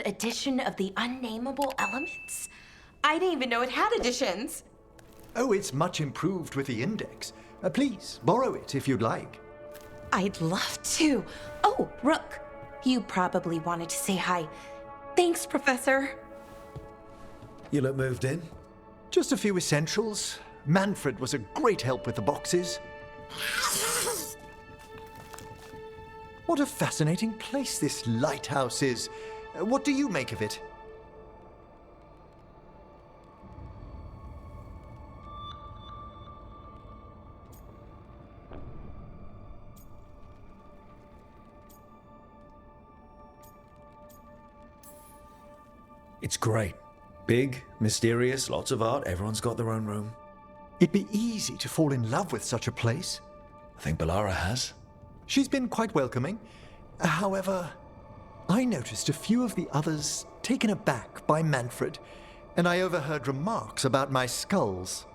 edition of the Unnameable Elements? I didn't even know it had editions. Oh, it's much improved with the index. Please, borrow it if you'd like. I'd love to. Oh, Rook, you probably wanted to say hi. Thanks, Professor. You look moved in. Just a few essentials. Manfred was a great help with the boxes. What a fascinating place this lighthouse is. What do you make of it? It's great. Big, mysterious, lots of art, everyone's got their own room. It'd be easy to fall in love with such a place. I think Bellara has. She's been quite welcoming. However, I noticed a few of the others taken aback by Manfred, and I overheard remarks about my skulls.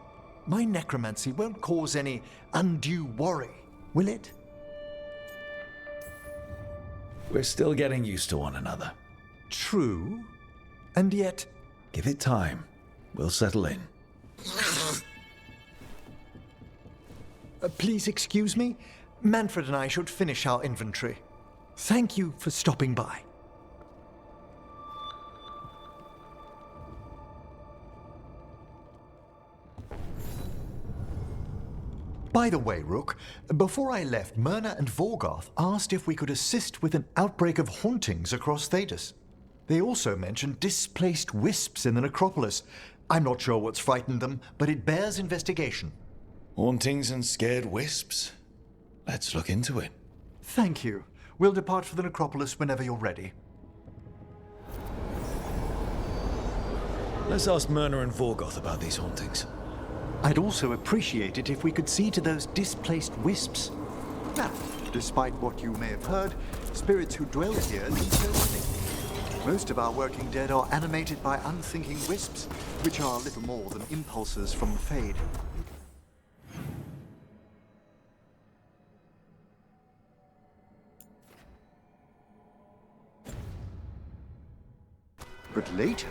My necromancy won't cause any undue worry, will it? We're still getting used to one another. True. And yet... Give it time. We'll settle in. Please excuse me. Manfred and I should finish our inventory. Thank you for stopping by. By the way, Rook, before I left, Myrna and Veilguard asked if we could assist with an outbreak of hauntings across Thedas. They also mentioned displaced wisps in the necropolis. I'm not sure what's frightened them, but it bears investigation. Hauntings and scared wisps? Let's look into it. Thank you. We'll depart for the necropolis whenever you're ready. Let's ask Myrna and Veilguard about these hauntings. I'd also appreciate it if we could see to those displaced wisps. Now, despite what you may have heard, spirits who dwell here lead no living. Most of our working dead are animated by unthinking wisps, which are little more than impulses from the Fade. But later,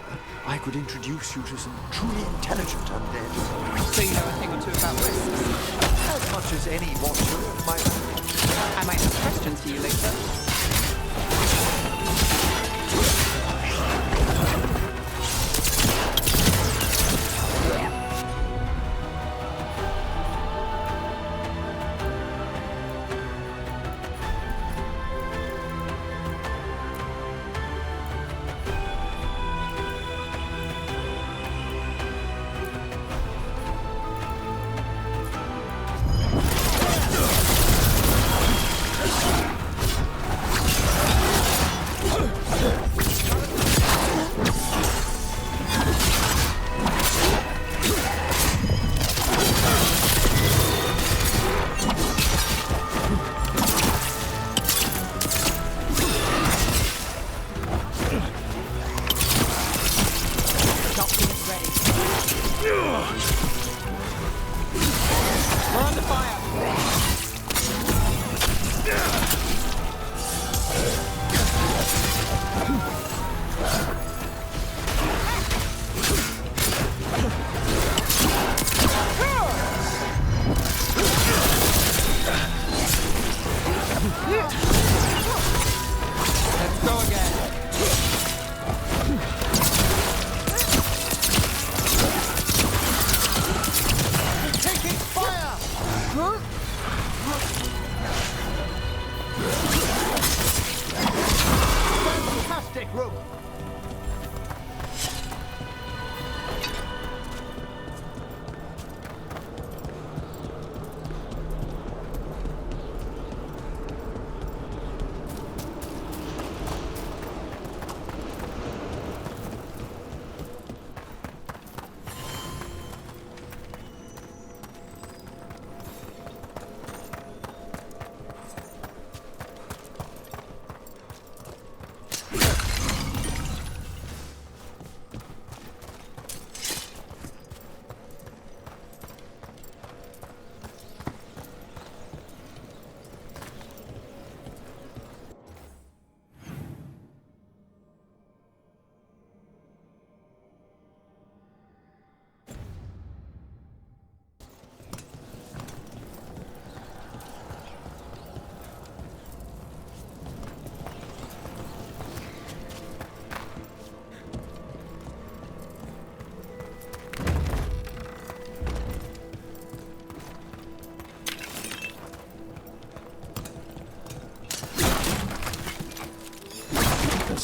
I could introduce you to some truly intelligent undead. So you know a thing or two about wisps? As much as any watcher of my family. I might have questions for you later.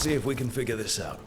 see if we can figure this out.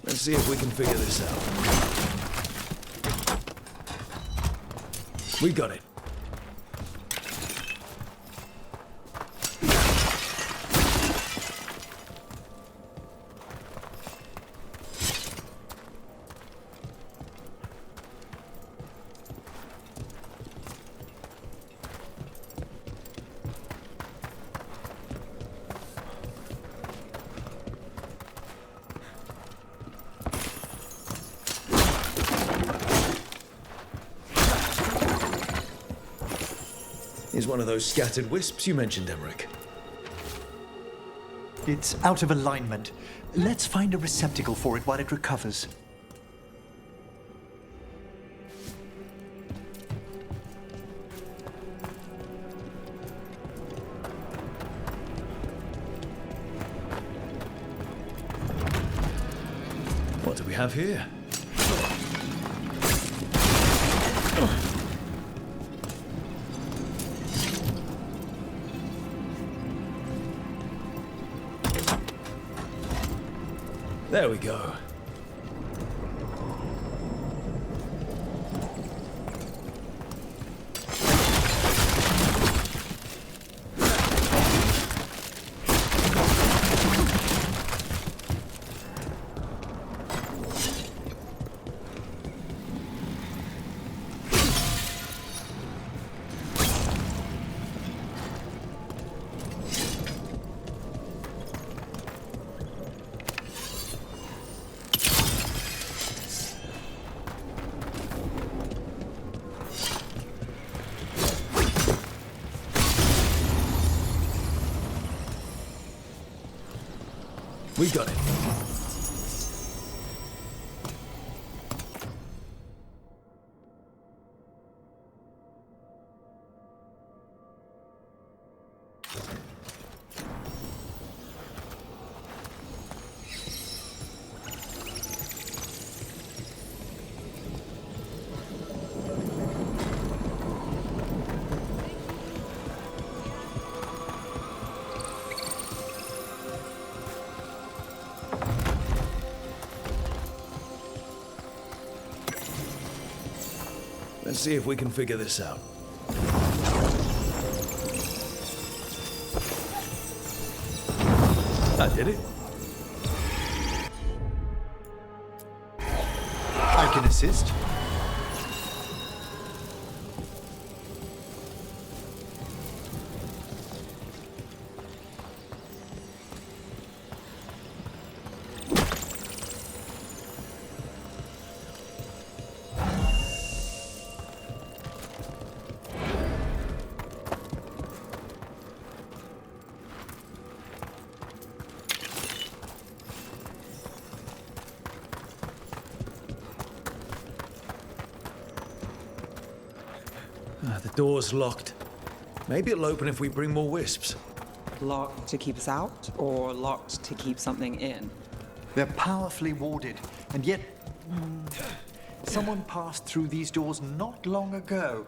Let's see if we can figure this out. We got it. He's one of those scattered wisps you mentioned, Emmrich. It's out of alignment. Let's find a receptacle for it while it recovers. What do we have here? There we go. We got it. Let's see if we can figure this out. I did it. I can assist. The door's locked. Maybe it'll open if we bring more wisps. Locked to keep us out, or locked to keep something in? They're powerfully warded, and yet... someone passed through these doors not long ago.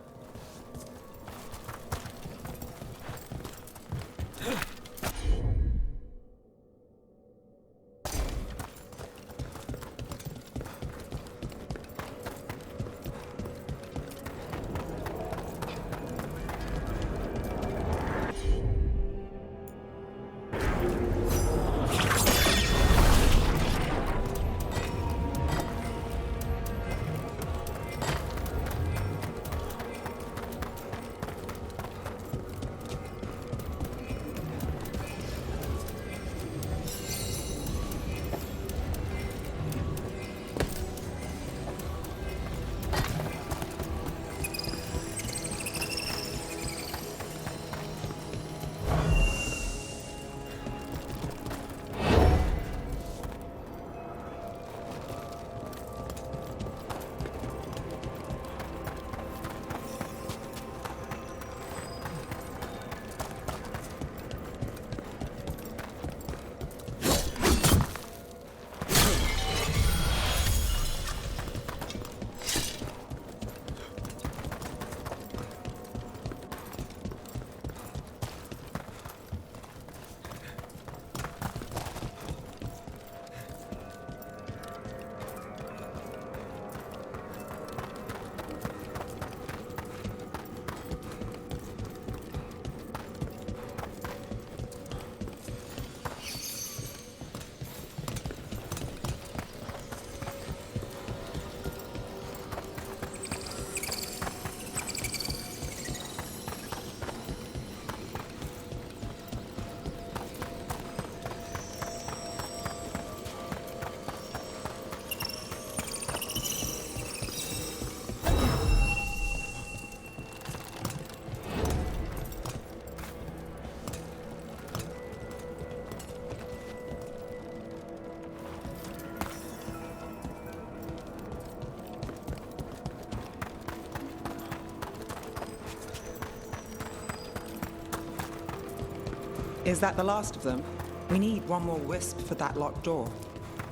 Is that the last of them? We need one more wisp for that locked door.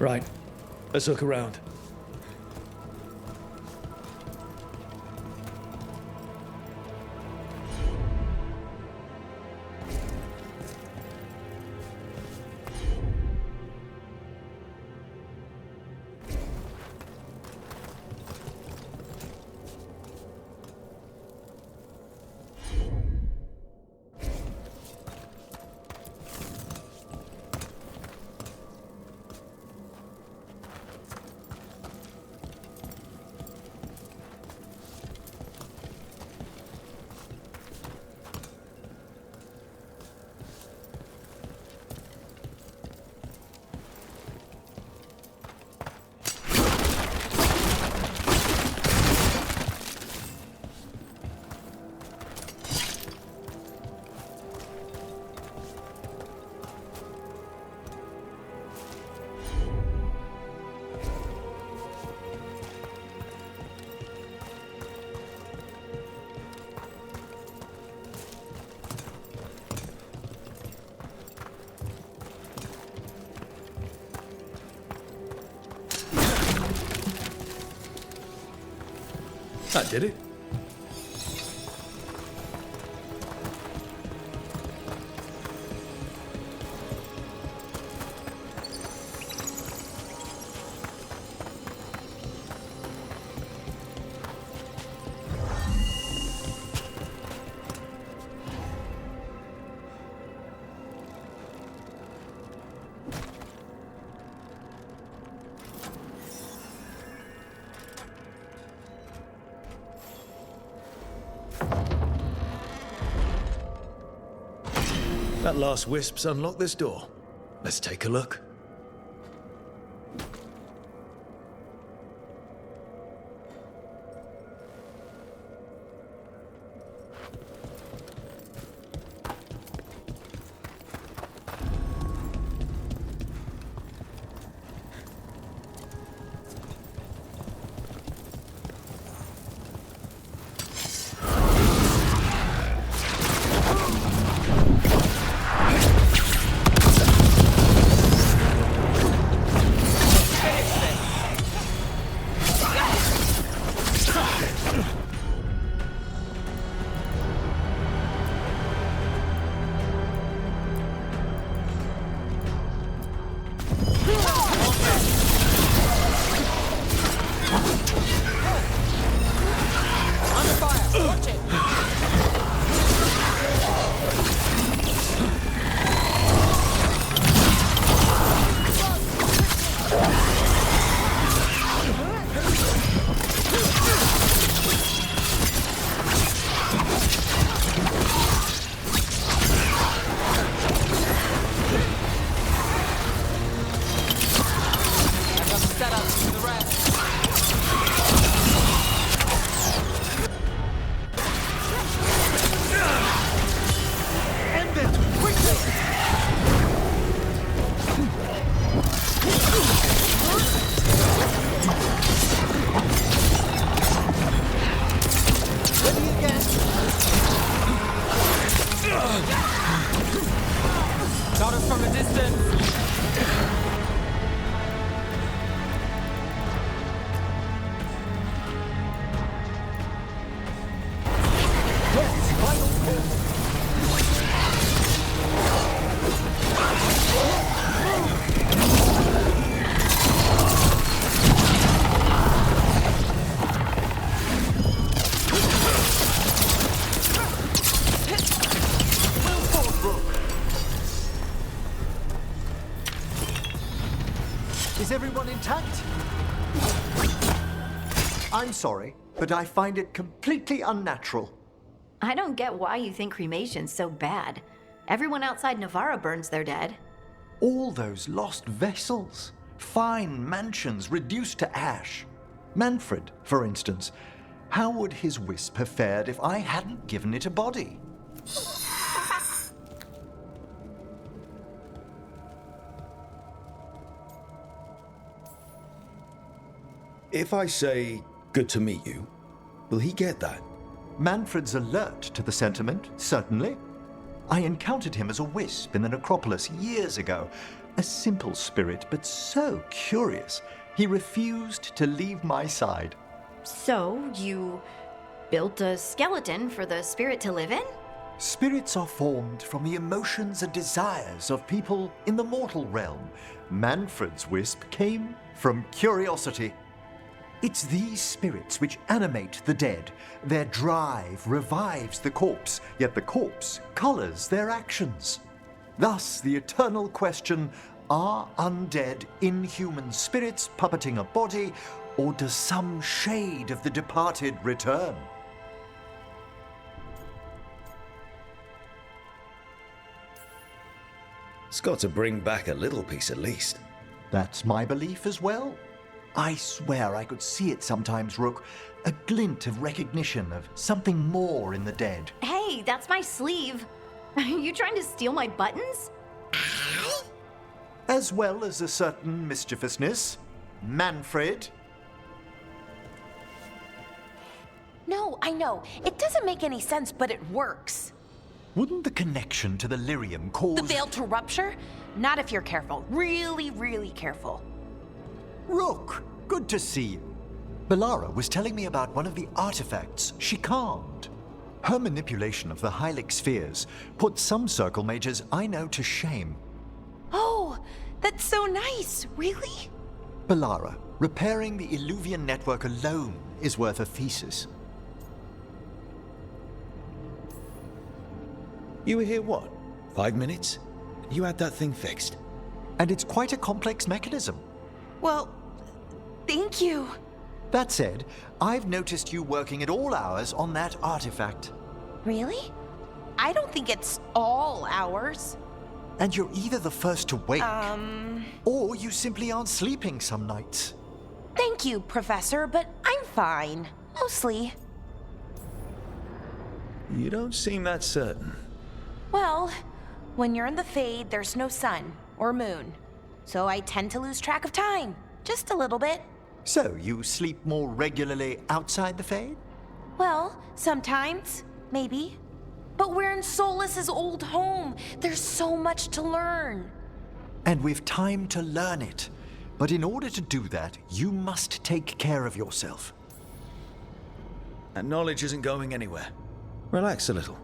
Right. Let's look around. That did it. That last wisp's unlocked this door. Let's take a look. End it! Quickly! Ready again! Got us from a distance. Yes, final call! Well fought, Rook. Is everyone intact? I'm sorry, but I find it completely unnatural. I don't get why you think cremation's so bad. Everyone outside Navarra burns their dead. All those lost vessels, fine mansions reduced to ash. Manfred, for instance, how would his wisp have fared if I hadn't given it a body? If I say, good to meet you, will he get that? Manfred's alert to the sentiment, certainly. I encountered him as a wisp in the necropolis years ago. A simple spirit, but so curious. He refused to leave my side. So, you built a skeleton for the spirit to live in? Spirits are formed from the emotions and desires of people in the mortal realm. Manfred's wisp came from curiosity. It's these spirits which animate the dead. Their drive revives the corpse, yet the corpse colors their actions. Thus, the eternal question, are undead inhuman spirits puppeting a body, or does some shade of the departed return? It's got to bring back a little piece at least. That's my belief as well. I swear I could see it sometimes, Rook. A glint of recognition of something more in the dead. Hey, that's my sleeve. Are you trying to steal my buttons? As well as a certain mischievousness. Manfred. No, I know. It doesn't make any sense, but it works. Wouldn't the connection to the lyrium cause... The veil to rupture? Not if you're careful. Really, really careful. Rook, good to see you. Bellara was telling me about one of the artifacts she calmed. Her manipulation of the Hylic spheres put some circle mages I know to shame. Oh, that's so nice. Really? Bellara, repairing the Illuvian network alone is worth a thesis. You were here, what, 5 minutes? You had that thing fixed. And it's quite a complex mechanism. Well, thank you. That said, I've noticed you working at all hours on that artifact. Really? I don't think it's all ours. And you're either the first to wake, or you simply aren't sleeping some nights. Thank you, Professor, but I'm fine. Mostly. You don't seem that certain. Well, when you're in the Fade, there's no sun or moon. So I tend to lose track of time. Just a little bit. So, you sleep more regularly outside the Fade? Well, sometimes. Maybe. But we're in Solas's old home. There's so much to learn. And we've time to learn it. But in order to do that, you must take care of yourself. And knowledge isn't going anywhere. Relax a little.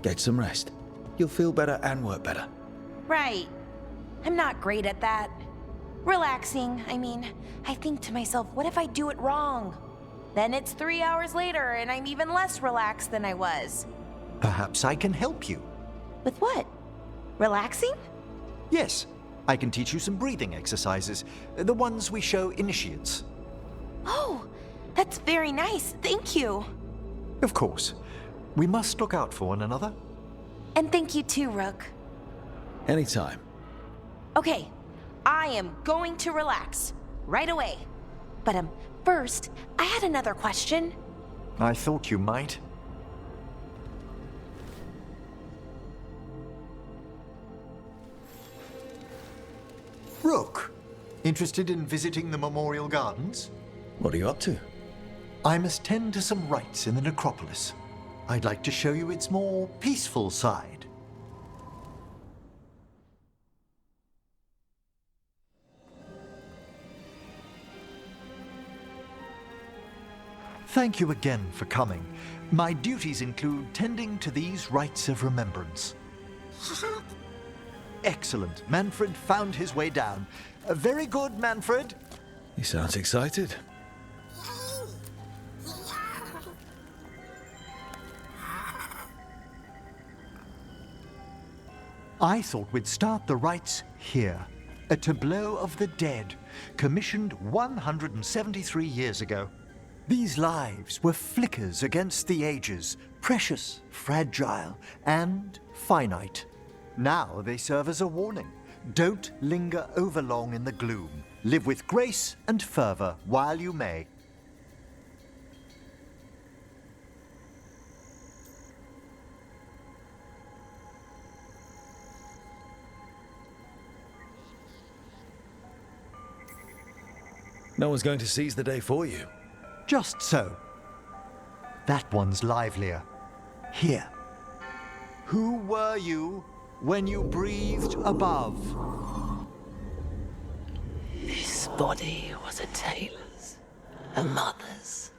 Get some rest. You'll feel better and work better. Right. I'm not great at that. Relaxing, I mean, I think to myself, what if I do it wrong? Then it's 3 hours later and I'm even less relaxed than I was. Perhaps I can help you. With what? Relaxing? Yes, I can teach you some breathing exercises, the ones we show initiates. Oh, that's very nice. Thank you. Of course. We must look out for one another. And thank you too, Rook. Anytime. Okay, I am going to relax. Right away. But first, I had another question. I thought you might. Rook, interested in visiting the Memorial Gardens? What are you up to? I must tend to some rites in the necropolis. I'd like to show you its more peaceful side. Thank you again for coming. My duties include tending to these rites of remembrance. Excellent. Manfred found his way down. Very good, Manfred. He sounds excited. I thought we'd start the rites here. A tableau of the dead, commissioned 173 years ago. These lives were flickers against the ages, precious, fragile, and finite. Now they serve as a warning. Don't linger overlong in the gloom. Live with grace and fervor while you may. No one's going to seize the day for you. Just so. That one's livelier. Here. Who were you when you breathed above? This body was a tailor's, a mother's.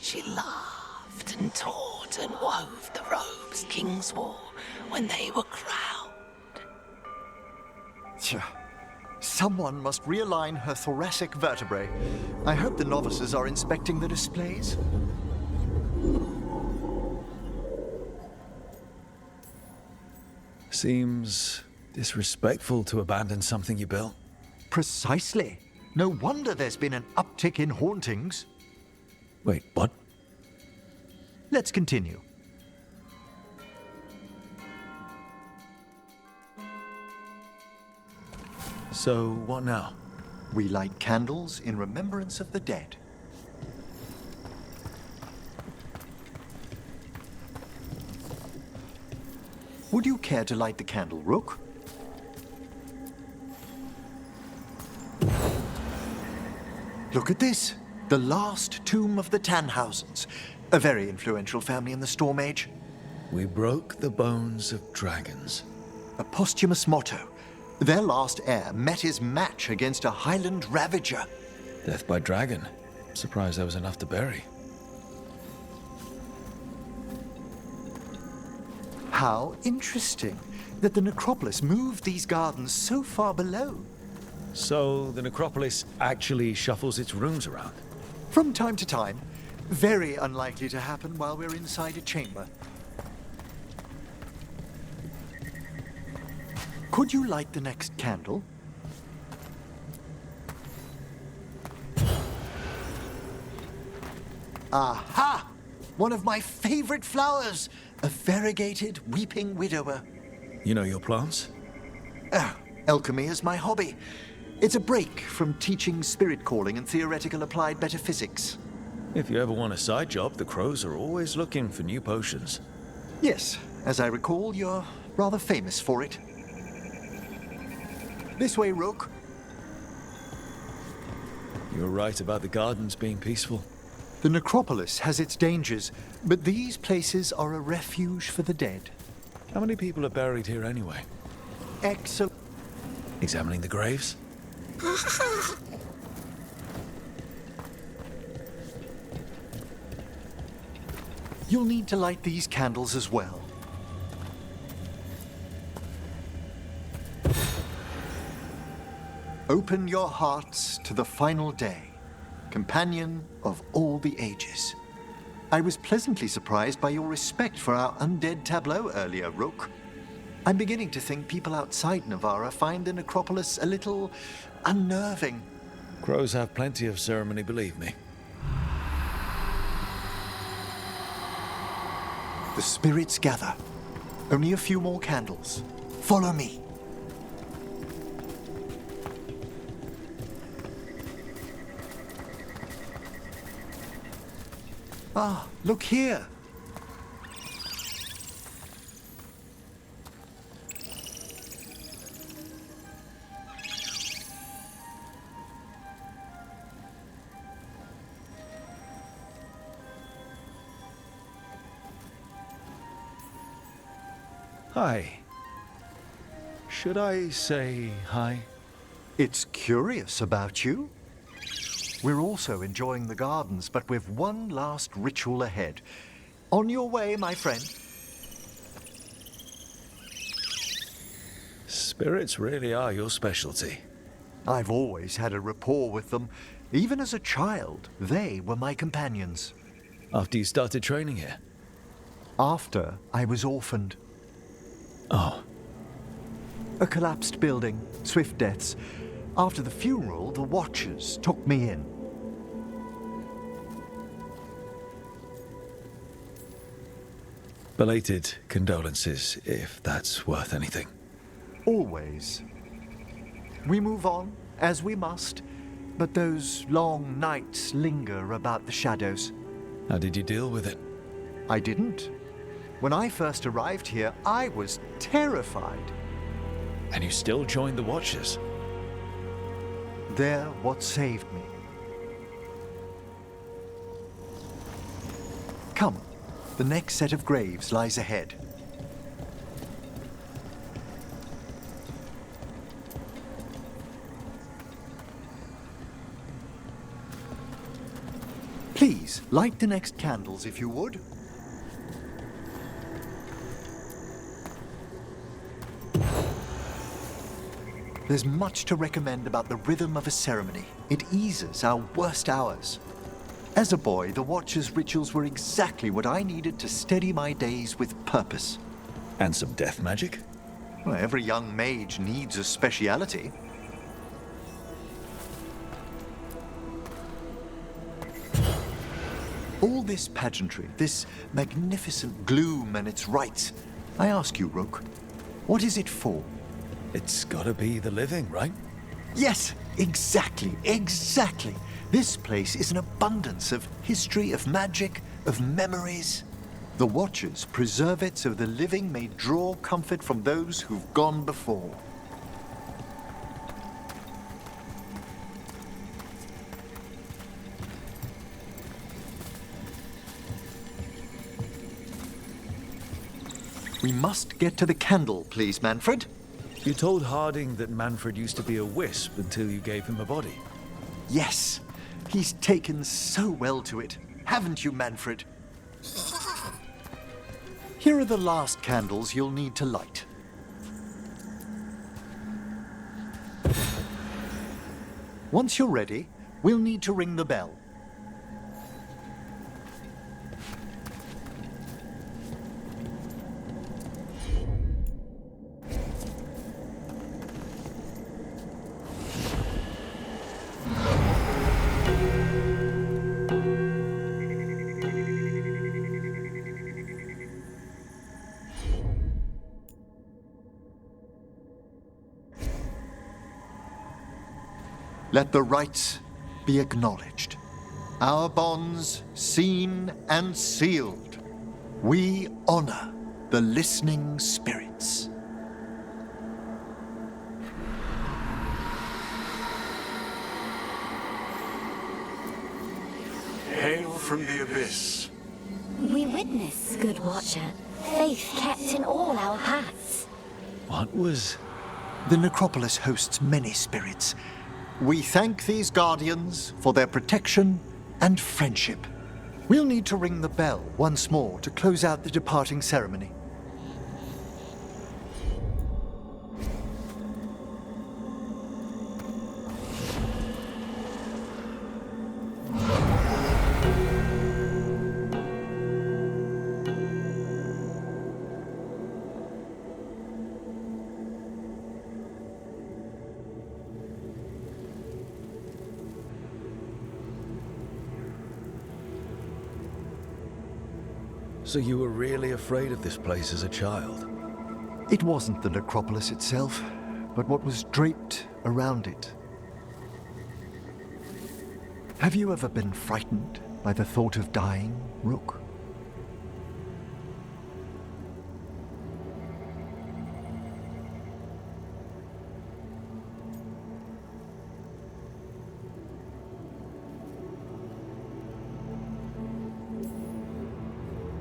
She laughed and taught and wove the robes kings wore when they were crowned. Tja. Someone must realign her thoracic vertebrae. I hope the novices are inspecting the displays. Seems disrespectful to abandon something you built. Precisely. No wonder there's been an uptick in hauntings. Wait, what? Let's continue. So, what now? We light candles in remembrance of the dead. Would you care to light the candle, Rook? Look at this. The last tomb of the Tannhausens. A very influential family in the Storm Age. We broke the bones of dragons. A posthumous motto. Their last heir met his match against a Highland Ravager. Death by dragon. Surprised there was enough to bury. How interesting that the necropolis moved these gardens so far below. So, the necropolis actually shuffles its rooms around? From time to time. Very unlikely to happen while we're inside a chamber. Could you light the next candle? Aha! One of my favorite flowers! A variegated weeping widower. You know your plants? Alchemy is my hobby. It's a break from teaching spirit calling and theoretical applied metaphysics. If you ever want a side job, the crows are always looking for new potions. Yes, as I recall, you're rather famous for it. This way, Rook. You're right about the gardens being peaceful. The necropolis has its dangers, but these places are a refuge for the dead. How many people are buried here anyway? Excellent. Examining the graves? You'll need to light these candles as well. Open your hearts to the final day, companion of all the ages. I was pleasantly surprised by your respect for our undead tableau earlier, Rook. I'm beginning to think people outside Navarra find the necropolis a little unnerving. Crows have plenty of ceremony, believe me. The spirits gather. Only a few more candles. Follow me. Ah, look here. Hi. Should I say hi? It's curious about you. We're also enjoying the gardens, but we've one last ritual ahead. On your way, my friend. Spirits really are your specialty. I've always had a rapport with them. Even as a child, they were my companions. After you started training here? After I was orphaned. Oh. A collapsed building, swift deaths. After the funeral, the Watchers took me in. Belated condolences, if that's worth anything. Always. We move on, as we must, but those long nights linger about the shadows. How did you deal with it? I didn't. When I first arrived here, I was terrified. And you still joined the Watchers? They're what saved me. Come, the next set of graves lies ahead. Please, light the next candles if you would. There's much to recommend about the rhythm of a ceremony. It eases our worst hours. As a boy, the Watcher's rituals were exactly what I needed to steady my days with purpose. And some death magic? Well, every young mage needs a speciality. All this pageantry, this magnificent gloom and its rites. I ask you, Rook, what is it for? It's gotta be the living, right? Yes, exactly. This place is an abundance of history, of magic, of memories. The Watchers preserve it so the living may draw comfort from those who've gone before. We must get to the candle, please, Manfred. You told Harding that Manfred used to be a wisp until you gave him a body. Yes, he's taken so well to it. Haven't you, Manfred? Here are the last candles you'll need to light. Once you're ready, we'll need to ring the bell. Let the rites be acknowledged. Our bonds seen and sealed. We honor the listening spirits. Hail from the abyss. We witness, good Watcher, faith kept in all our paths. What was... The necropolis hosts many spirits. We thank these guardians for their protection and friendship. We'll need to ring the bell once more to close out the departing ceremony. So you were really afraid of this place as a child? It wasn't the necropolis itself, but what was draped around it. Have you ever been frightened? by the thought of dying, Rook?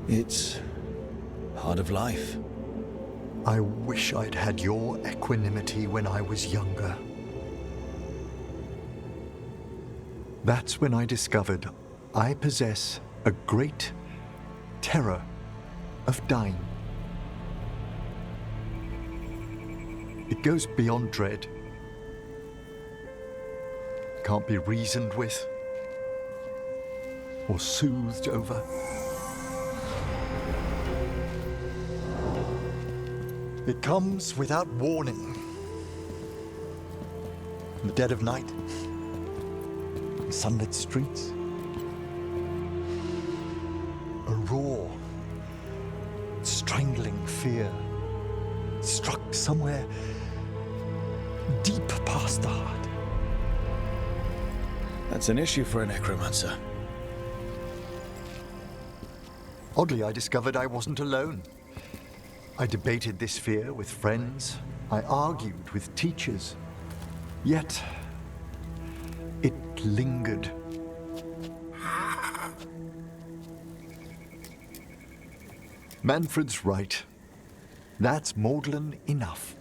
It's part of life. I wish I'd had your equanimity when I was younger. That's when I discovered I possess a great terror of dying. It goes beyond dread. Can't be reasoned with or soothed over. It comes without warning. In the dead of night, in sunlit streets, a raw, strangling fear struck somewhere deep past the heart. That's an issue for a necromancer. Oddly, I discovered I wasn't alone. I debated this fear with friends. I argued with teachers. Yet, it lingered. Manfred's right. That's maudlin enough.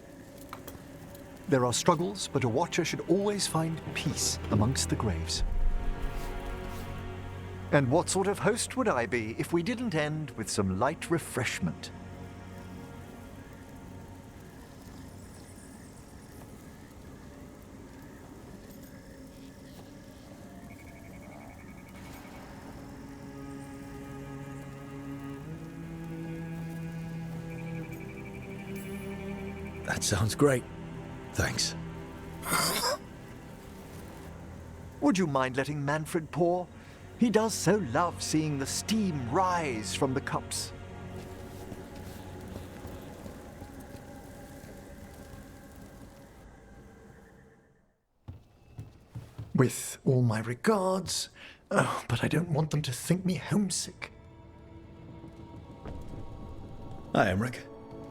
There are struggles, but a watcher should always find peace amongst the graves. And what sort of host would I be if we didn't end with some light refreshment? That sounds great. Thanks. Would you mind letting Manfred pour? He does so love seeing the steam rise from the cups. With all my regards, but I don't want them to think me homesick. Hi, Emmrich.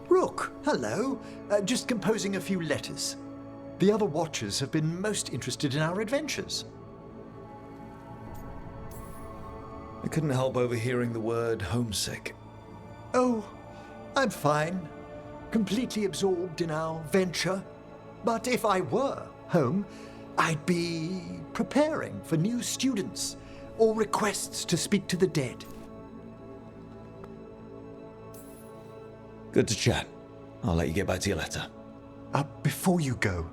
Rook, hello. Just composing a few letters. The other Watchers have been most interested in our adventures. I couldn't help overhearing the word homesick. Oh, I'm fine. Completely absorbed in our venture. But if I were home, I'd be preparing for new students or requests to speak to the dead. Good to chat. I'll let you get back to your letter. Before you go,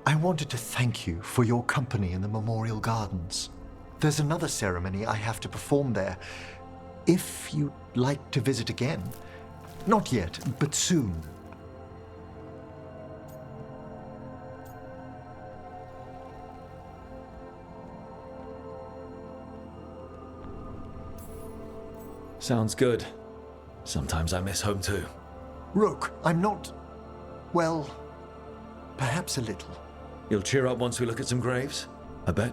I wanted to thank you for your company in the Memorial Gardens. There's another ceremony I have to perform there. If you'd like to visit again. Not yet, but soon. Sounds good. Sometimes I miss home too. Rook, I'm not... well, perhaps a little. You'll cheer up once we look at some graves? I bet.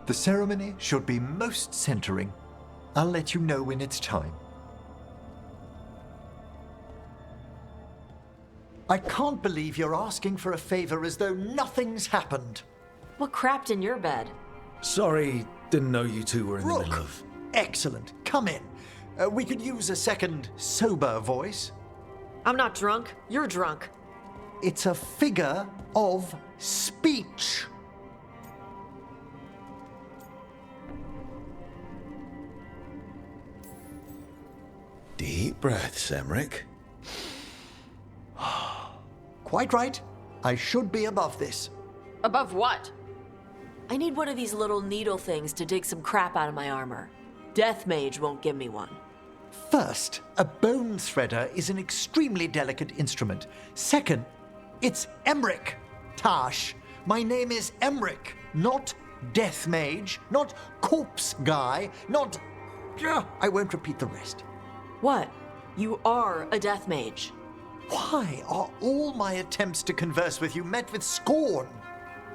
The ceremony should be most centering. I'll let you know when it's time. I can't believe you're asking for a favor as though nothing's happened. What crapped in your bed? Sorry, didn't know you two were in the middle of... Excellent. Come in. We could use a second sober voice. I'm not drunk. You're drunk. It's a figure of speech. Deep breaths, Emmrich. Quite right. I should be above this. Above what? I need one of these little needle things to dig some crap out of my armor. Death Mage won't give me one. First, a bone threader is an extremely delicate instrument. Second, it's Emmrich. Tash, my name is Emmrich, not Death Mage, not Corpse Guy, not... I won't repeat the rest. What? You are a Death Mage. Why are all my attempts to converse with you met with scorn?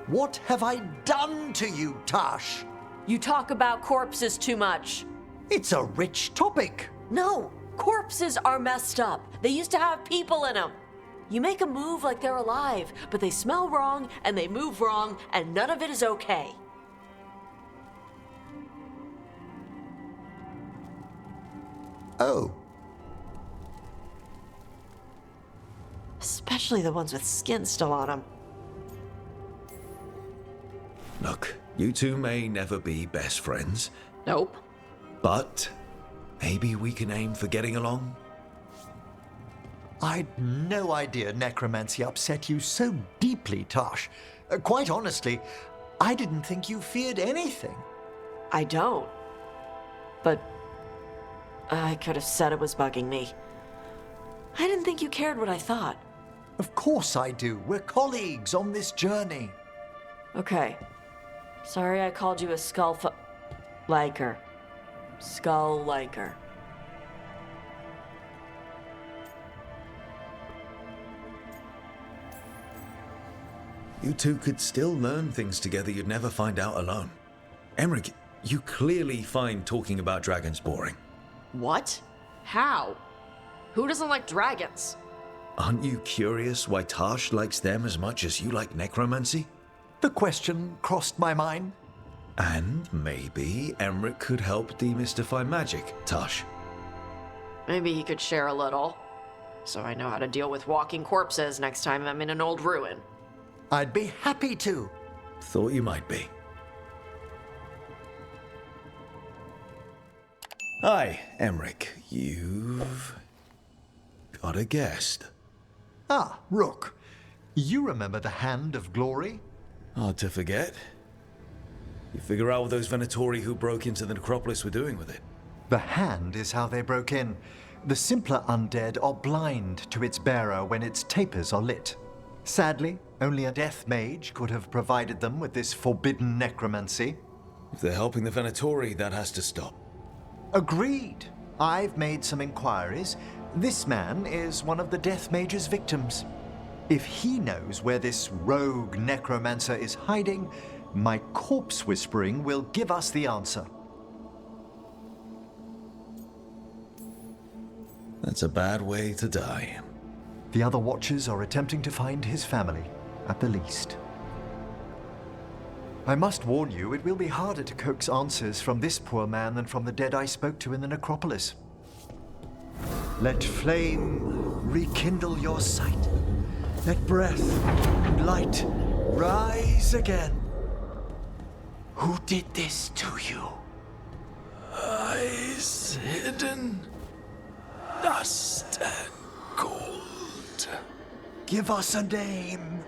What have I done to you, Tash? You talk about corpses too much. It's a rich topic. No, corpses are messed up. They used to have people in them. You make a move like they're alive, but they smell wrong and they move wrong, and none of it is okay. Oh. Especially the ones with skin still on them. Look, you two may never be best friends, Nope. but maybe we can aim for getting along? I'd no idea necromancy upset you so deeply, Tosh. Quite honestly, I didn't think you feared anything. I don't. But I could have said it was bugging me. I didn't think you cared what I thought. Of course I do. We're colleagues on this journey. Okay. Sorry I called you a liker. Skull liker. You two could still learn things together you'd never find out alone. Emmrich, you clearly find talking about dragons boring. What? How? Who doesn't like dragons? Aren't you curious why Tosh likes them as much as you like necromancy? The question crossed my mind. And maybe Emmrich could help demystify magic, Tosh. Maybe he could share a little. So I know how to deal with walking corpses next time I'm in an old ruin. I'd be happy to. Thought you might be. Hi, Emmrich. You've got a guest. Ah, Rook. You remember the Hand of Glory? Hard to forget. You figure out what those Venatori who broke into the necropolis were doing with it? The hand is how they broke in. The simpler undead are blind to its bearer when its tapers are lit. Sadly, only a death mage could have provided them with this forbidden necromancy. If they're helping the Venatori, that has to stop. Agreed. I've made some inquiries. This man is one of the death mage's victims. If he knows where this rogue necromancer is hiding, my corpse whispering will give us the answer. That's a bad way to die. The other watchers are attempting to find his family, at the least. I must warn you, it will be harder to coax answers from this poor man than from the dead I spoke to in the necropolis. Let flame rekindle your sight. Let breath and light rise again. Who did this to you? Eyes hidden, dust and gold. Give us a name.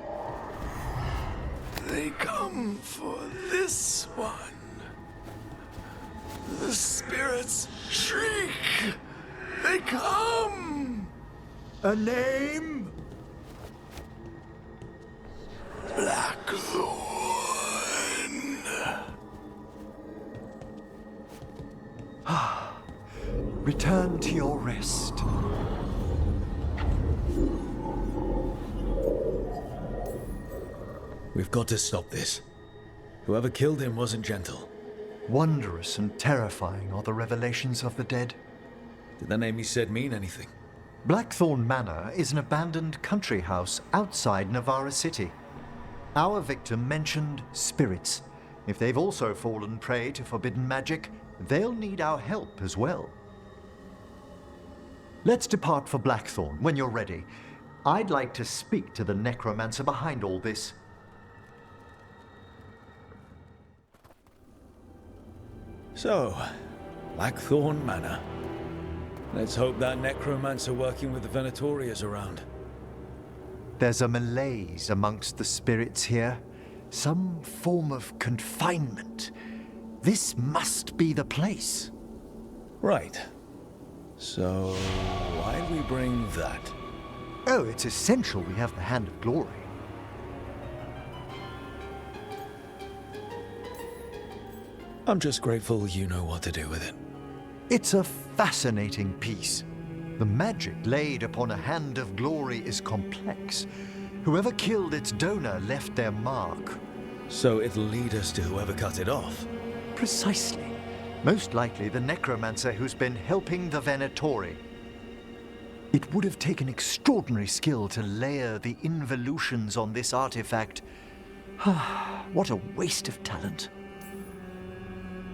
They come for this one. The spirits shriek. They come. A name? Blackthorn. Return to your rest. We've got to stop this. Whoever killed him wasn't gentle. Wondrous and terrifying are the revelations of the dead. Did the name he said mean anything? Blackthorn Manor is an abandoned country house outside Navarra City. Our victim mentioned spirits. If they've also fallen prey to forbidden magic, they'll need our help as well. Let's depart for Blackthorn when you're ready. I'd like to speak to the necromancer behind all this. So, Blackthorn Manor. Let's hope that necromancer working with the Venatori is around. There's a malaise amongst the spirits here. Some form of confinement. This must be the place. Right. So, why'd we bring that? Oh, it's essential we have the Hand of Glory. I'm just grateful you know what to do with it. It's a fascinating piece. The magic laid upon a Hand of Glory is complex. Whoever killed its donor left their mark. So it'll lead us to whoever cut it off. Precisely. Most likely the necromancer who's been helping the Venatori. It would have taken extraordinary skill to layer the involutions on this artifact. What a waste of talent.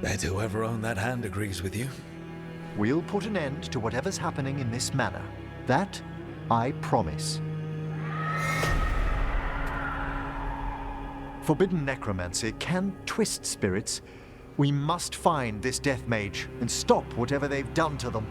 Bet whoever owned that hand agrees with you. We'll put an end to whatever's happening in this manor. That, I promise. Forbidden necromancy can twist spirits. We must find this death mage and stop whatever they've done to them.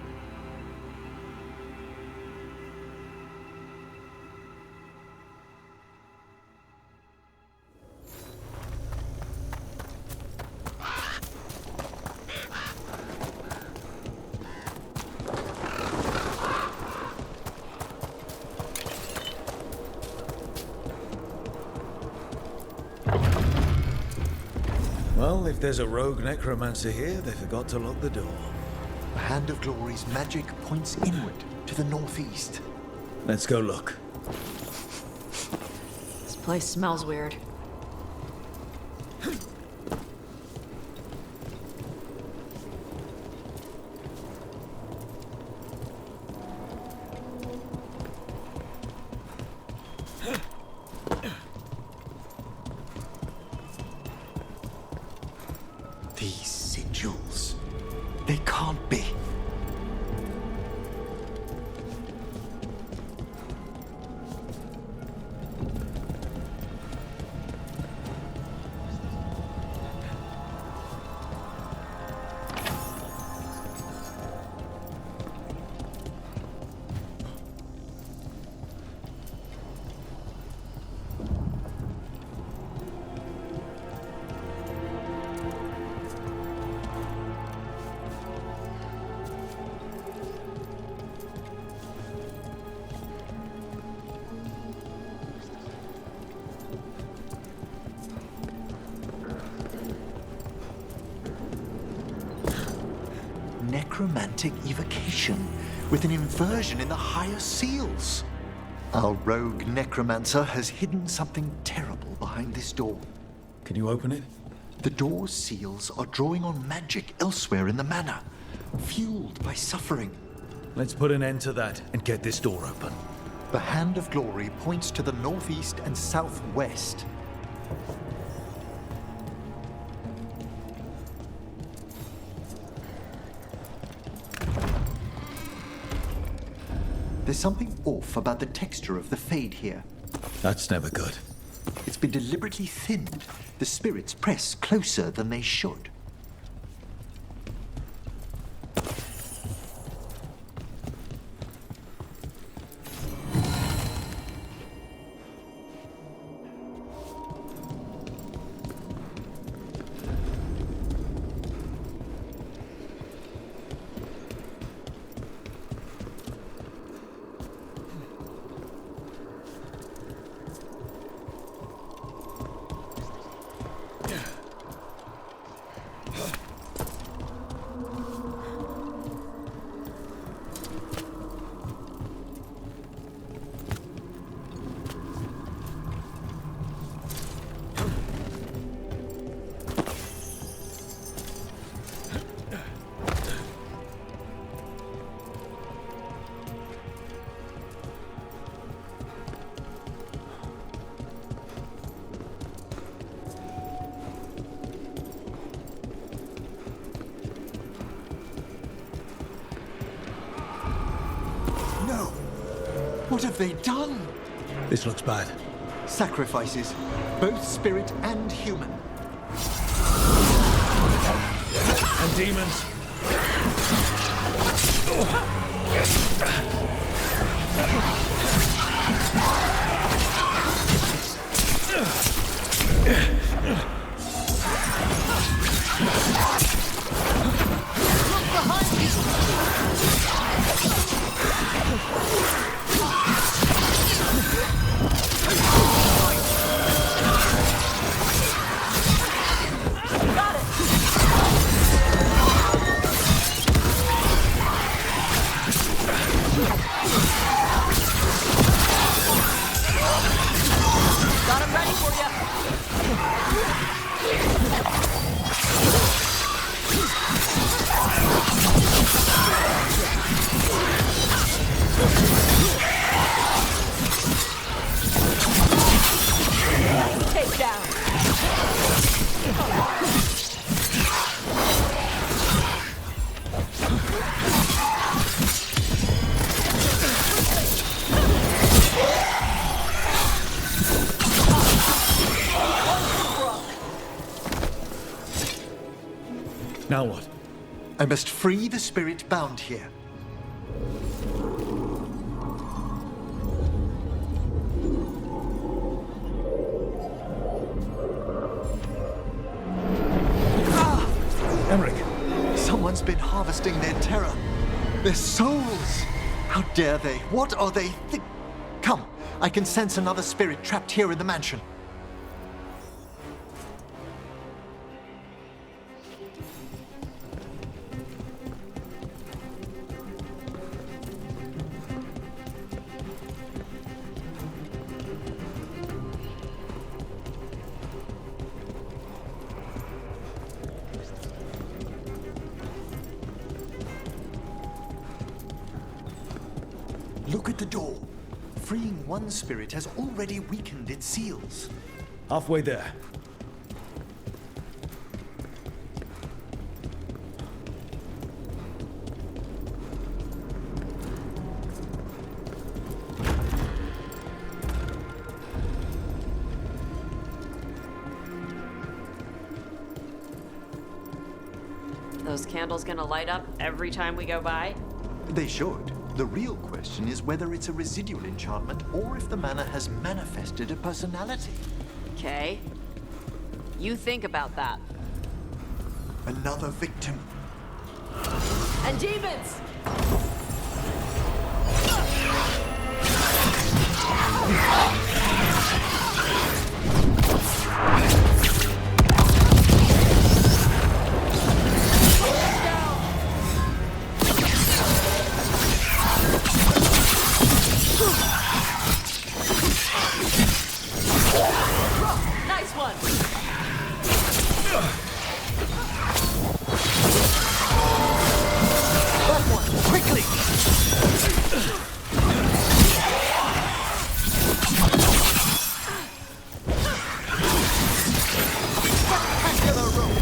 Well, if there's a rogue necromancer here, they forgot to lock the door. The Hand of Glory's magic points inward to the northeast. Let's go look. This place smells weird. These sigils. They can't be. Necromantic evocation, with an inversion in the higher seals. Our rogue necromancer has hidden something terrible behind this door. Can you open it? The door's seals are drawing on magic elsewhere in the manor, fueled by suffering. Let's put an end to that and get this door open. The Hand of Glory points to the northeast and southwest. There's something off about the texture of the fade here. That's never good. It's been deliberately thinned. The spirits press closer than they should. What have they done? This looks bad. Sacrifices, both spirit and human. And demons. Now what? I must free the spirit bound here. Emmrich! Someone's been harvesting their terror. Their souls! How dare they? What are they Come, I can sense another spirit trapped here in the mansion. Look at the door. Freeing one spirit has already weakened its seals. Halfway there. Those candles gonna light up every time we go by? They should. The real question is whether it's a residual enchantment or if the manor has manifested a personality. Okay. You think about that. Another victim. And demons! Nice one! That one! Quickly! Spectacular rope!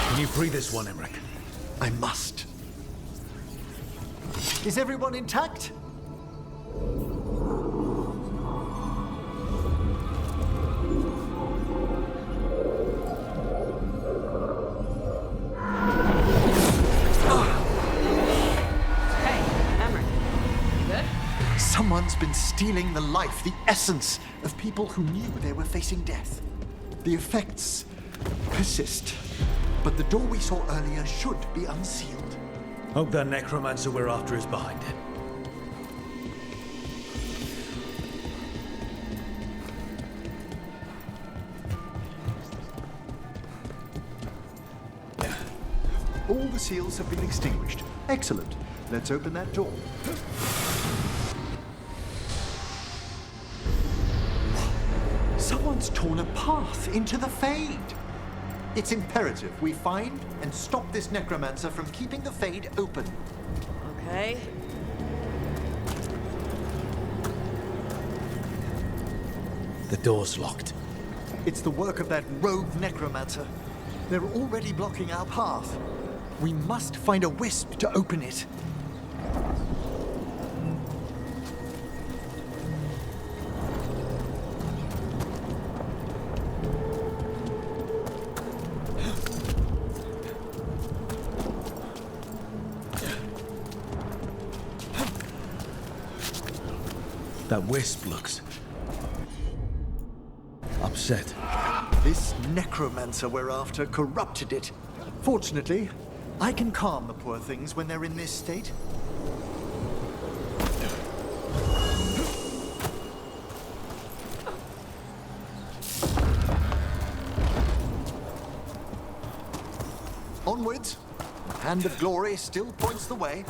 Can you free this one, Emmrich? I must. Is everyone intact? Hey, Emmrich. You good? Someone's been stealing the life, the essence of people who knew they were facing death. The effects persist, but the door we saw earlier should be unsealed. Hope that necromancer we're after is behind it. All the seals have been extinguished. Excellent. Let's open that door. Someone's torn a path into the Fade. It's imperative we find and stop this necromancer from keeping the Fade open. Okay. The door's locked. It's the work of that rogue necromancer. They're already blocking our path. We must find a wisp to open it. That wisp looks upset. This necromancer we're after corrupted it. Fortunately, I can calm the poor things when they're in this state. Onwards. The hand of glory still points the way.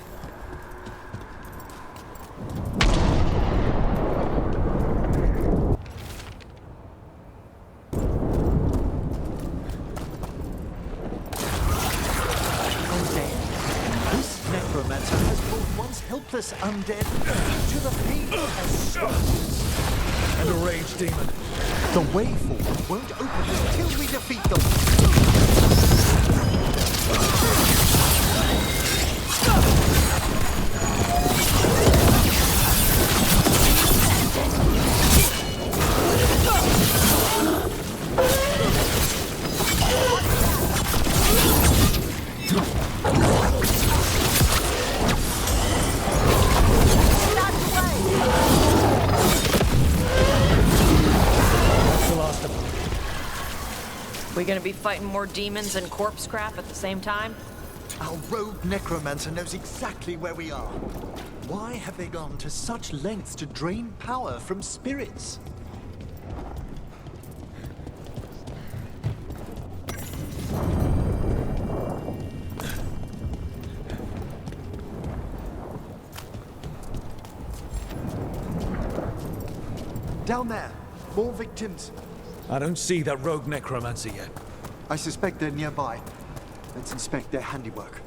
Helpless undead to the Fade as strong. and a rage demon. The way forward won't open until we defeat them. We gonna be fighting more demons and corpse scrap at the same time? Our rogue necromancer knows exactly where we are. Why have they gone to such lengths to drain power from spirits? Down there, more victims. I don't see that rogue necromancer yet. I suspect they're nearby. Let's inspect their handiwork.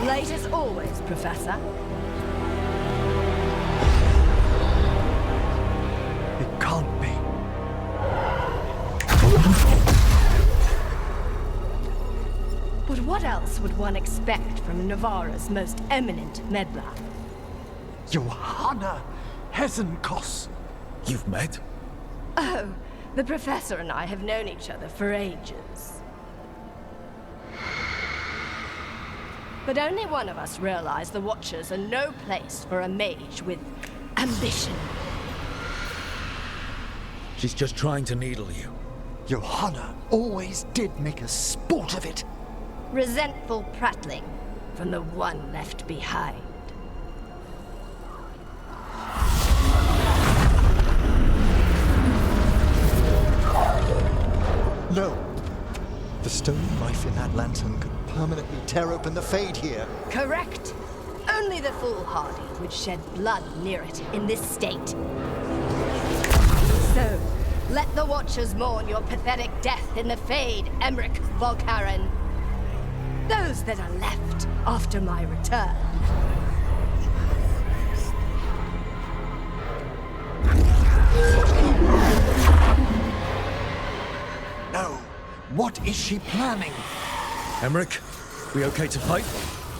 Late as always, Professor. It can't be. But what else would one expect from Navarra's most eminent meddler? Johanna Hesenkos. You've met? Oh, the Professor and I have known each other for ages. But only one of us realized the Watchers are no place for a mage with ambition. She's just trying to needle you. Johanna always did make a sport of it. Resentful prattling from the one left behind. No. The stone knife in that lantern could permanently tear open the Fade here. Correct. Only the foolhardy would shed blood near it in this state. So, let the Watchers mourn your pathetic death in the Fade, Emmrich Volkaren. Those that are left after my return. No. What is she planning? Emmrich, we okay to fight?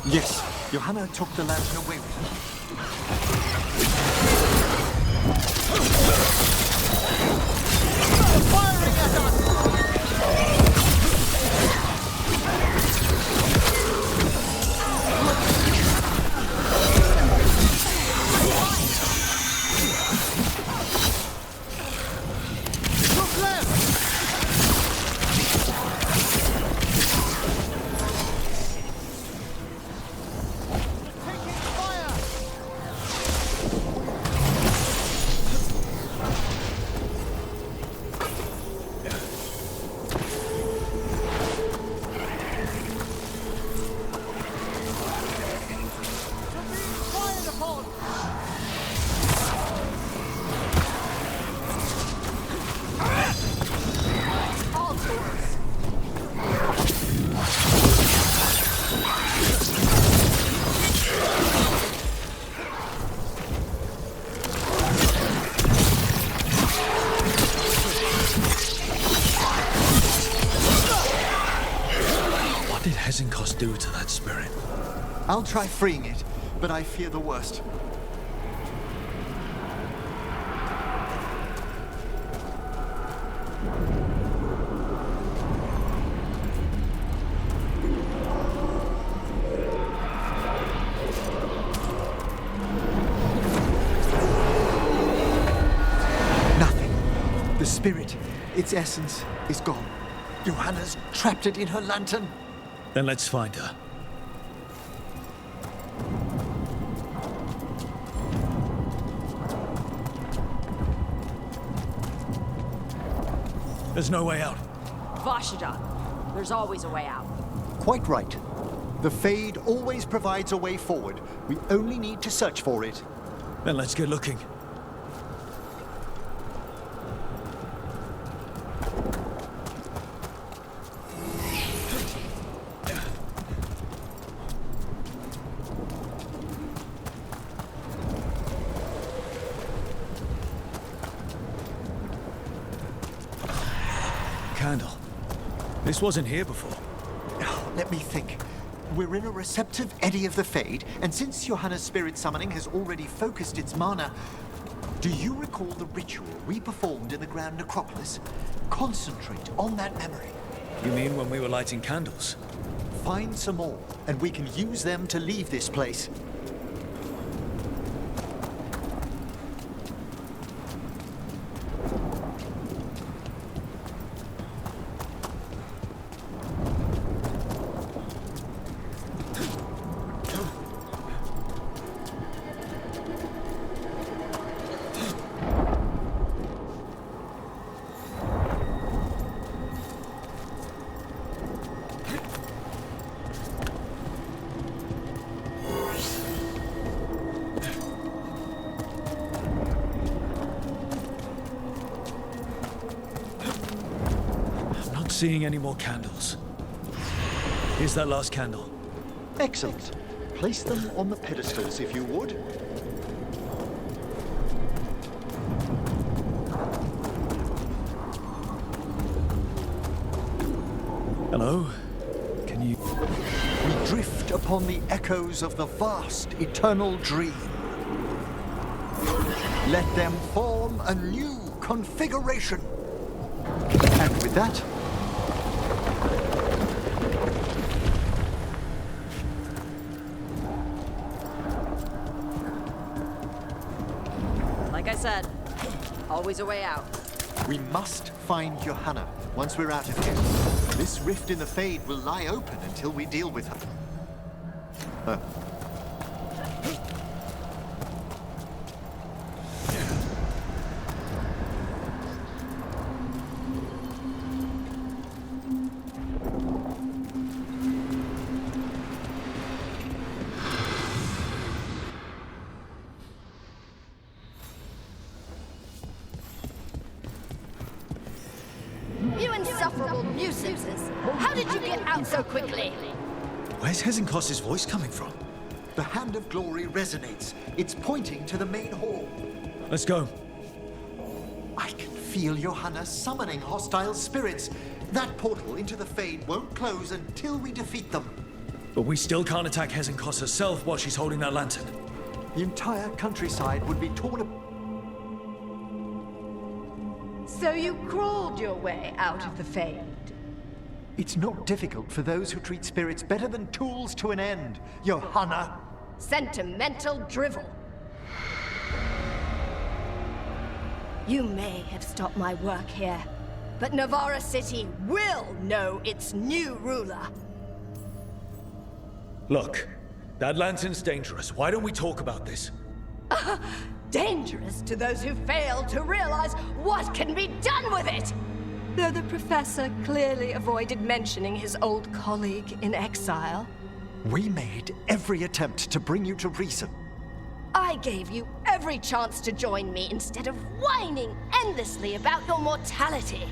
Yes. Johanna took the lantern away with her. Firing at us! Look left! Taking fire! Fired upon! All tours! What did Hesenkos do to that spirit? I'll try freeing it, but I fear the worst. Nothing. The spirit, its essence, is gone. Johanna's trapped it in her lantern. Then let's find her. There's no way out. Vashadan, there's always a way out. Quite right. The Fade always provides a way forward. We only need to search for it. Then let's get looking. Candle. This wasn't here before. Let me think. We're in a receptive eddy of the Fade, and since Johanna's spirit summoning has already focused its mana, do you recall the ritual we performed in the Grand Necropolis? Concentrate on that memory. You mean when we were lighting candles? Find some more, and we can use them to leave this place. Seeing any more candles. Here's that last candle. Excellent. Place them on the pedestals, if you would. Hello? Can you... We drift upon the echoes of the vast, eternal dream. Let them form a new configuration. And with that, Like I said, always a way out. we must find Johanna once we're out of here. This rift in the Fade will lie open until we deal with her. You insufferable nuisances! How did you get out so quickly? Where's Hezenkos's voice coming from? The Hand of Glory resonates. It's pointing to the main hall. Let's go. I can feel Johanna summoning hostile spirits. That portal into the Fade won't close until we defeat them. But we still can't attack Hezenkos herself while she's holding that lantern. The entire countryside would be torn apart. So you crawled your way out of the Fade? It's not difficult for those who treat spirits better than tools to an end, Johanna. Sentimental drivel. You may have stopped my work here, but Navarra City will know its new ruler. Look, that lantern's dangerous. Why don't we talk about this? Dangerous to those who fail to realize what can be done with it! Though the professor clearly avoided mentioning his old colleague in exile. We made every attempt to bring you to reason. I gave you every chance to join me instead of whining endlessly about your mortality.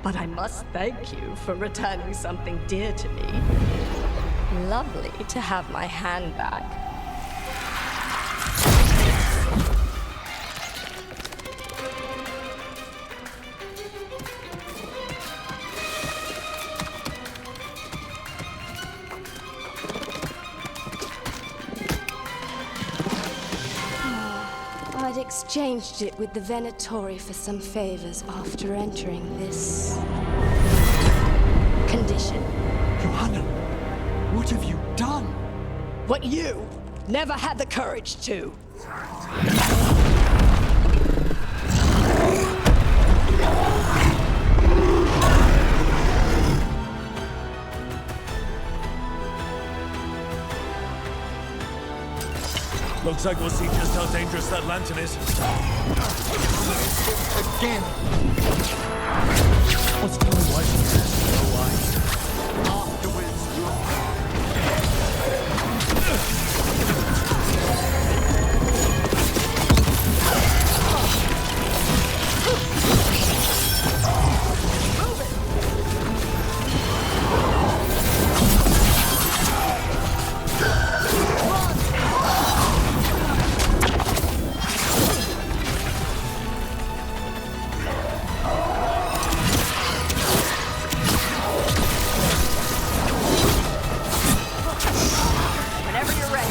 But I must thank you for returning something dear to me. Lovely to have my hand back. I'd exchanged it with the Venatori for some favors after entering this condition. Johanna, what have you done? What you never had the courage to. Look, Looks like we'll see just how dangerous that lantern is. Again! What's telling why she has no eyes? Afterwards, Whenever you're ready.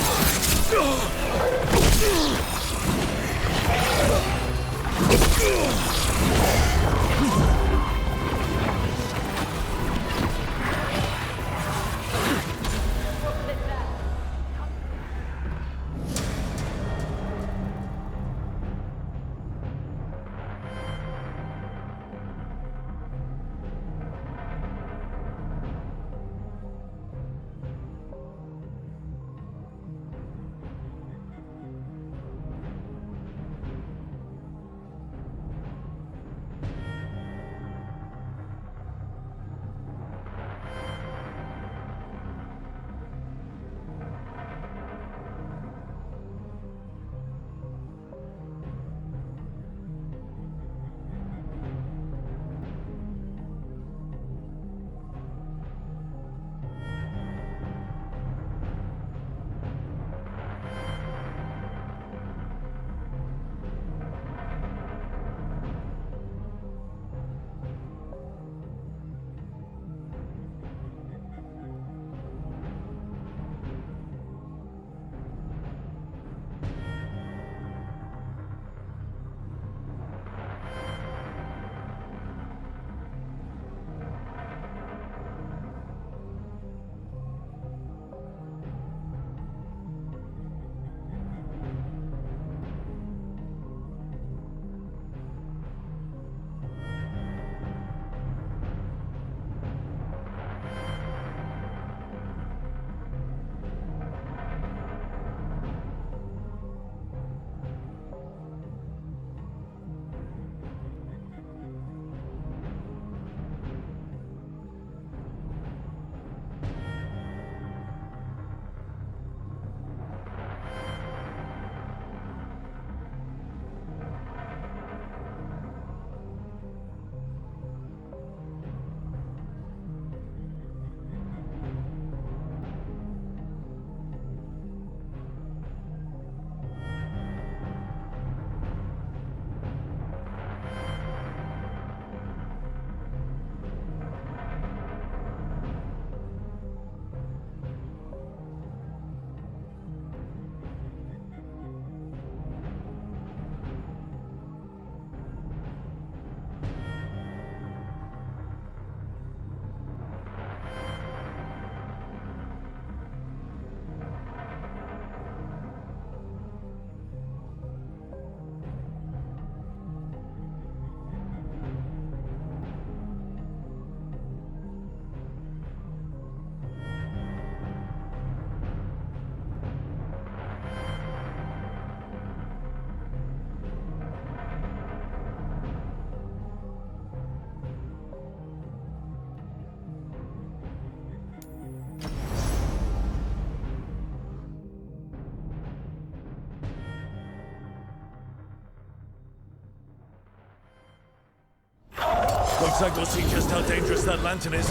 Looks like we'll see just how dangerous that lantern is.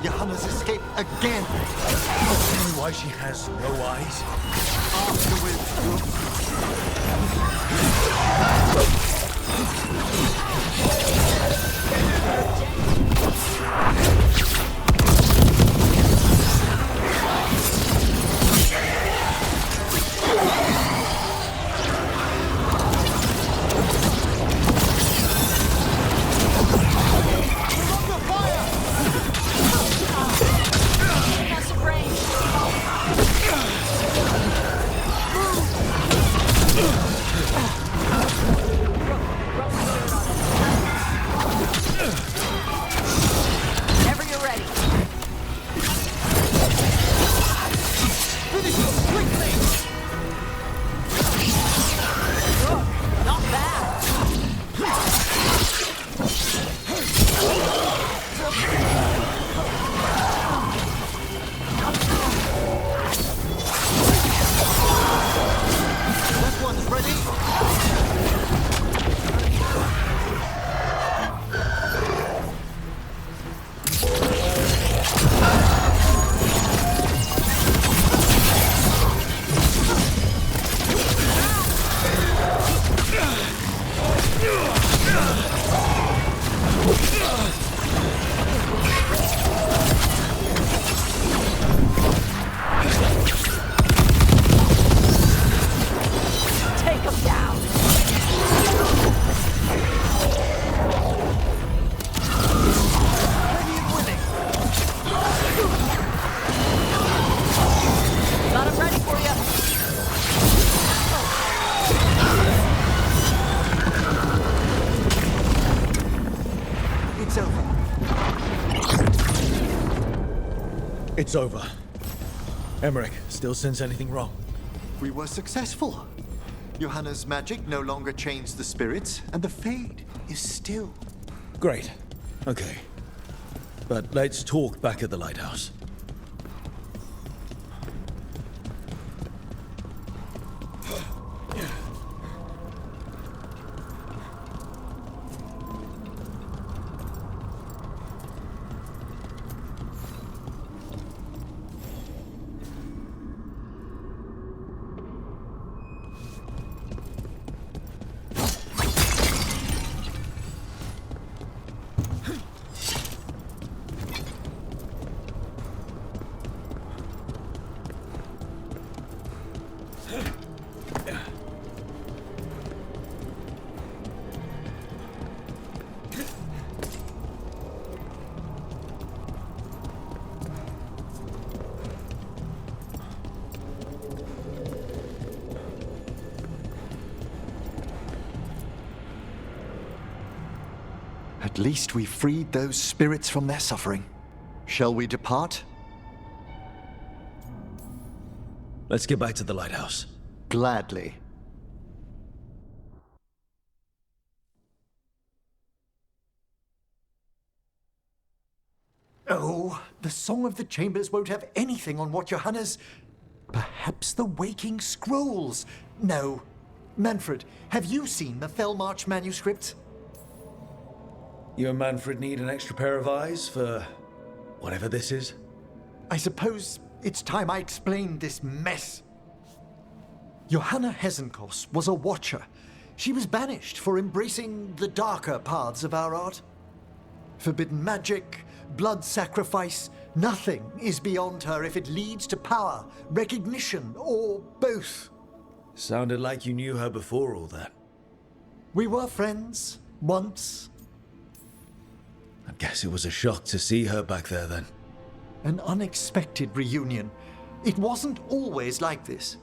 Johanna's escaped again! Tell me why she has no eyes. It's over. It's over. Emmrich, still sense anything wrong? We were successful. Johanna's magic no longer changed the spirits, and the Fade is still. Great. Okay. But let's talk back at the lighthouse. At least we freed those spirits from their suffering. Shall we depart? Let's get back to the lighthouse. Gladly. Oh, the Song of the Chambers won't have anything on what Johanna's... Perhaps the Waking Scrolls? No. Manfred, have you seen the Fellmarch manuscripts? You and Manfred need an extra pair of eyes for whatever this is? I suppose it's time I explained this mess. Johanna Hesenkos was a watcher. She was banished for embracing the darker paths of our art. Forbidden magic, blood sacrifice, nothing is beyond her if it leads to power, recognition, or both. Sounded like you knew her before all that. We were friends, once. I guess it was a shock to see her back there then. An unexpected reunion. It wasn't always like this.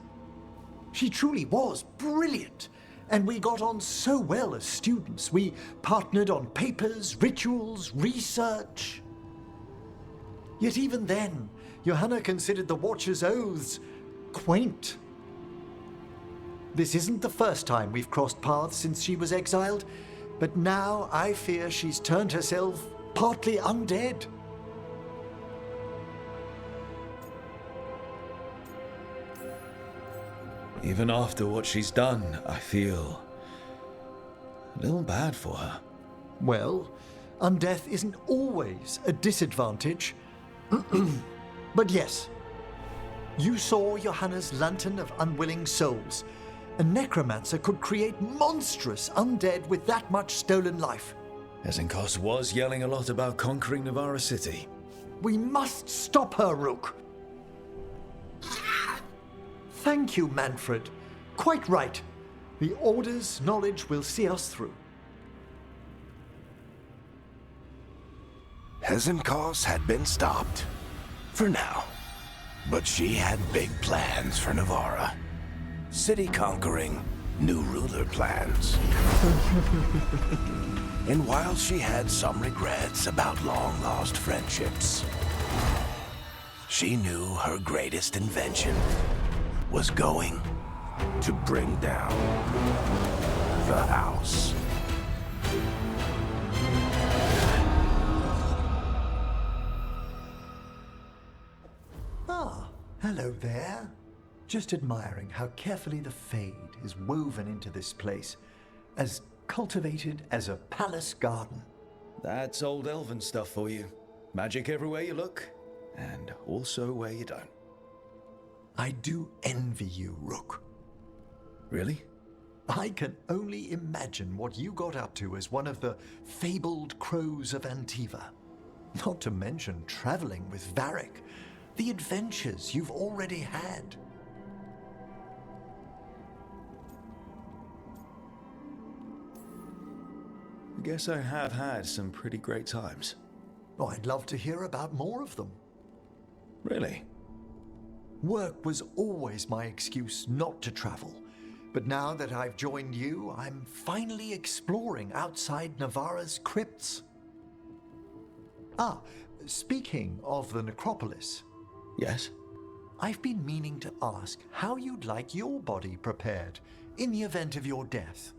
She truly was brilliant, and we got on so well as students. We partnered on papers, rituals, research. Yet even then, Johanna considered the Watcher's oaths quaint. This isn't the first time we've crossed paths since she was exiled, but now I fear she's turned herself partly undead. Even after what she's done, I feel a little bad for her. Well, undeath isn't always a disadvantage. But yes, you saw Johanna's Lantern of Unwilling Souls. A necromancer could create monstrous undead with that much stolen life. Hesenkos was yelling a lot about conquering Navarra City. We must stop her, Rook. Thank you, Manfred. Quite right. The Order's knowledge will see us through. Hesenkos had been stopped. For now. But she had big plans for Navarra. City conquering, new ruler plans. And while she had some regrets about long-lost friendships, she knew her greatest invention was going to bring down the house. Ah, hello there. Just admiring how carefully the Fade is woven into this place, as cultivated as a palace garden. That's old elven stuff for you. Magic everywhere you look, and also where you don't. I do envy you, Rook. Really? I can only imagine what you got up to as one of the fabled crows of Antiva. Not to mention traveling with Varric, the adventures you've already had. I guess I have had some pretty great times. Oh, I'd love to hear about more of them. Really? Work was always my excuse not to travel. But now that I've joined you, I'm finally exploring outside Navarra's crypts. Speaking of the necropolis, Yes? I've been meaning to ask how you'd like your body prepared in the event of your death.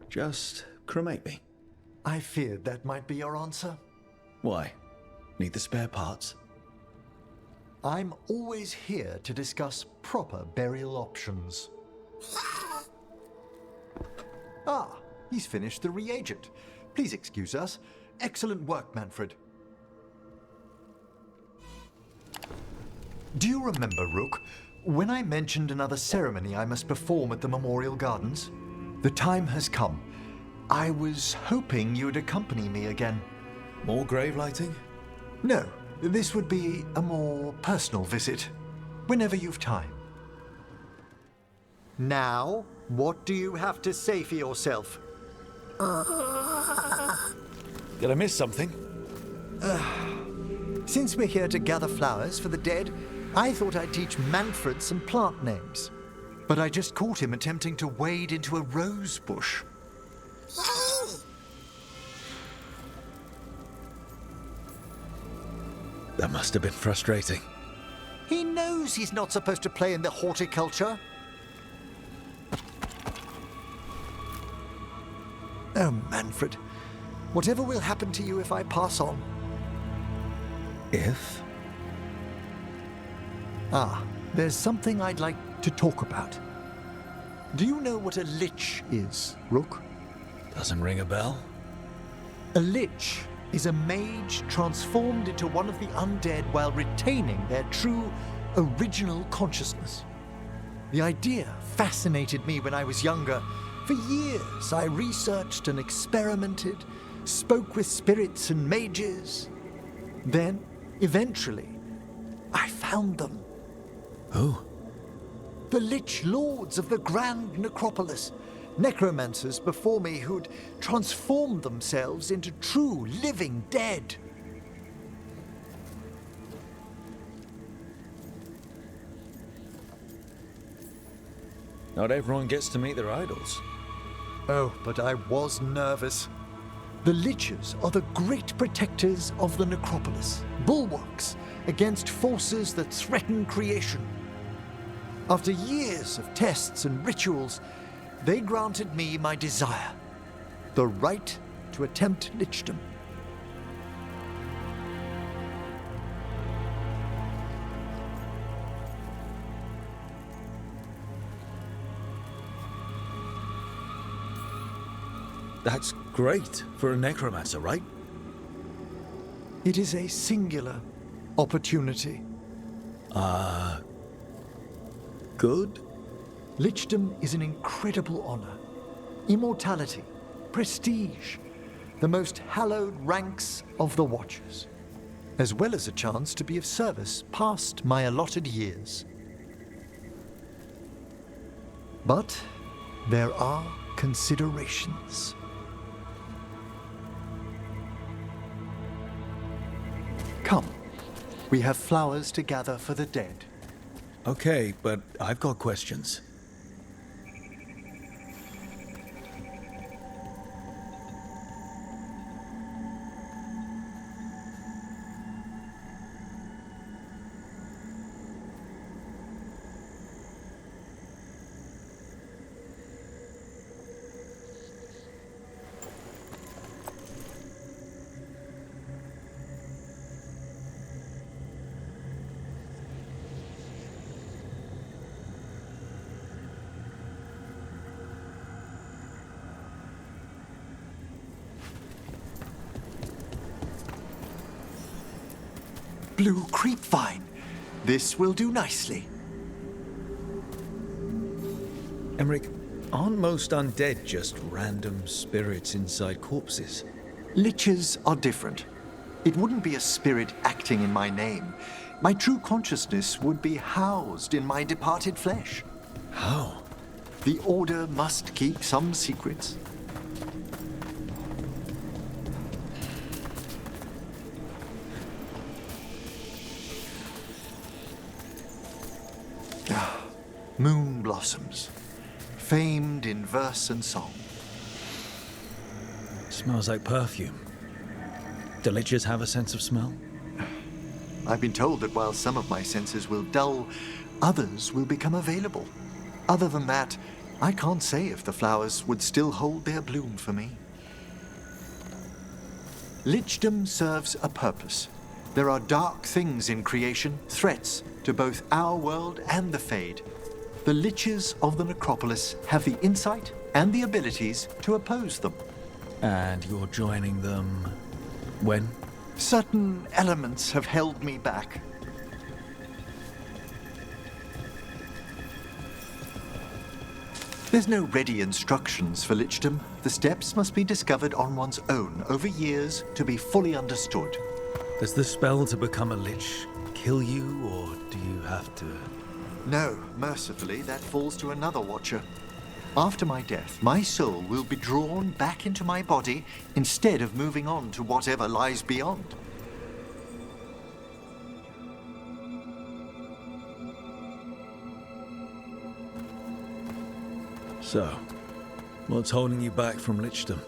Just cremate me. I feared that might be your answer. Why? Need the spare parts? I'm always here to discuss proper burial options. He's finished the reagent. Please excuse us. Excellent work, Manfred. Do you remember, Rook, when I mentioned another ceremony I must perform at the Memorial Gardens? The time has come. I was hoping you'd accompany me again. More grave lighting? No, this would be a more personal visit, whenever you've time. Now, what do you have to say for yourself? Did I miss something? Since we're here to gather flowers for the dead, I thought I'd teach Manfred some plant names. But I just caught him attempting to wade into a rose bush. That must have been frustrating. He knows he's not supposed to play in the horticulture. Oh, Manfred. Whatever will happen to you if I pass on? If? There's something I'd like to talk about. Do you know what a lich is, Rook? Doesn't ring a bell? A lich is a mage transformed into one of the undead while retaining their true, original consciousness. The idea fascinated me when I was younger. For years, I researched and experimented, spoke with spirits and mages. Then, eventually, I found them. Who? The Lich Lords of the Grand Necropolis. Necromancers before me who'd transformed themselves into true living dead. Not everyone gets to meet their idols. Oh, but I was nervous. The Liches are the great protectors of the necropolis, bulwarks against forces that threaten creation. After years of tests and rituals, they granted me my desire, the right to attempt lichdom. That's great for a necromancer, right? It is a singular opportunity. Good? Lichdom is an incredible honor. Immortality, prestige, the most hallowed ranks of the Watchers, as well as a chance to be of service past my allotted years. But there are considerations. Come, we have flowers to gather for the dead. Okay, but I've got questions. Blue creepvine. This will do nicely. Emmrich, aren't most undead just random spirits inside corpses? Liches are different. It wouldn't be a spirit acting in my name. My true consciousness would be housed in my departed flesh. How? The Order must keep some secrets. Moon blossoms, famed in verse and song. Smells like perfume. Do liches have a sense of smell? I've been told that while some of my senses will dull, others will become available. Other than that, I can't say if the flowers would still hold their bloom for me. Lichdom serves a purpose. There are dark things in creation, threats to both our world and the Fade. The liches of the necropolis have the insight and the abilities to oppose them. And you're joining them when? Certain elements have held me back. There's no ready instructions for lichdom. The steps must be discovered on one's own over years to be fully understood. Does the spell to become a lich kill you, or do you have to? No, mercifully, that falls to another watcher. After my death, my soul will be drawn back into my body instead of moving on to whatever lies beyond. So, what's holding you back from lichdom?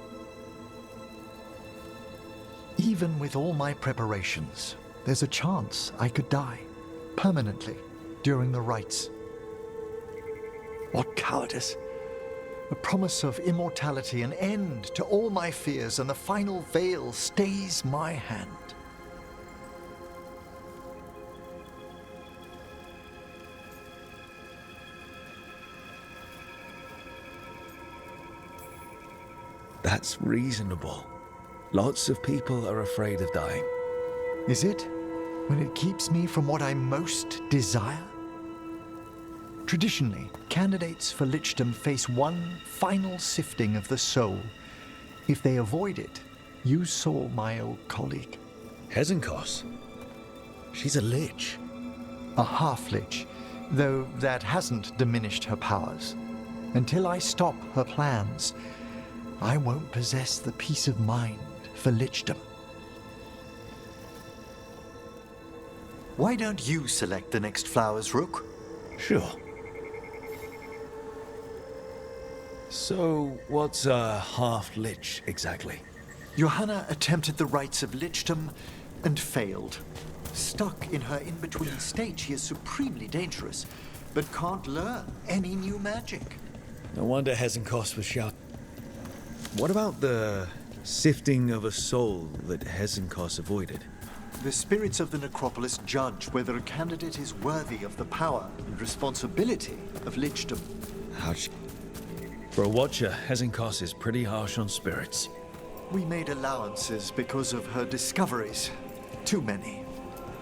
Even with all my preparations, there's a chance I could die permanently during the rites. What cowardice! A promise of immortality, an end to all my fears, and the final veil stays my hand. That's reasonable. Lots of people are afraid of dying. Is it? When it keeps me from what I most desire? Traditionally, candidates for lichdom face one final sifting of the soul. If they avoid it, you saw my old colleague. Hezenkos? She's a lich. A half-lich, though that hasn't diminished her powers. Until I stop her plans, I won't possess the peace of mind for lichdom. Why don't you select the next flowers, Rook? Sure. So, what's a half-lich exactly? Johanna attempted the rites of lichdom and failed. Stuck in her in-between state, she is supremely dangerous, but can't learn any new magic. No wonder Hezenkos was shouting. What about the sifting of a soul that Hezenkos avoided? The spirits of the necropolis judge whether a candidate is worthy of the power and responsibility of lichdom. Ouch. For a watcher, Hezenkos is pretty harsh on spirits. We made allowances because of her discoveries. Too many.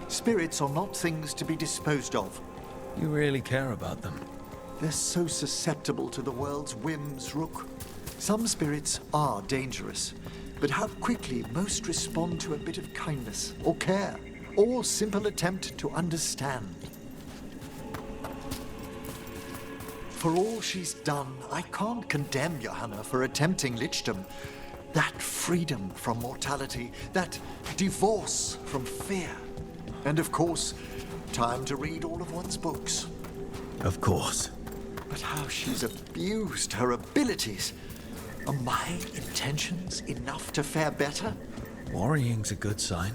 Spirits are not things to be disposed of. You really care about them. They're so susceptible to the world's whims, Rook. Some spirits are dangerous, but how quickly most respond to a bit of kindness or care or simple attempt to understand. For all she's done, I can't condemn Johanna for attempting lichdom. That freedom from mortality, that divorce from fear. And of course, time to read all of one's books. Of course. But how she's abused her abilities. Are my intentions enough to fare better? Worrying's a good sign.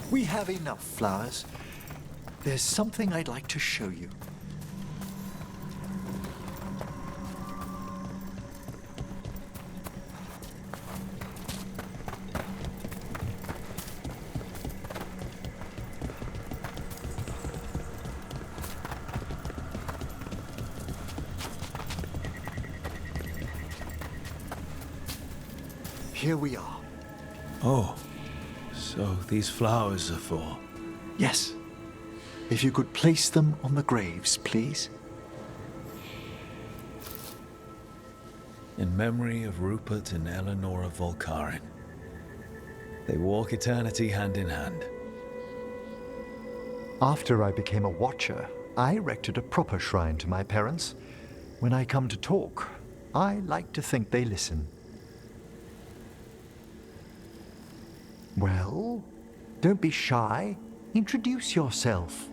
We have enough flowers. There's something I'd like to show you. Here we are. Oh. So these flowers are for... Yes. If you could place them on the graves, please. In memory of Rupert and Eleanora Volkaren. They walk eternity hand in hand. After I became a watcher, I erected a proper shrine to my parents. When I come to talk, I like to think they listen. Well, don't be shy. Introduce yourself.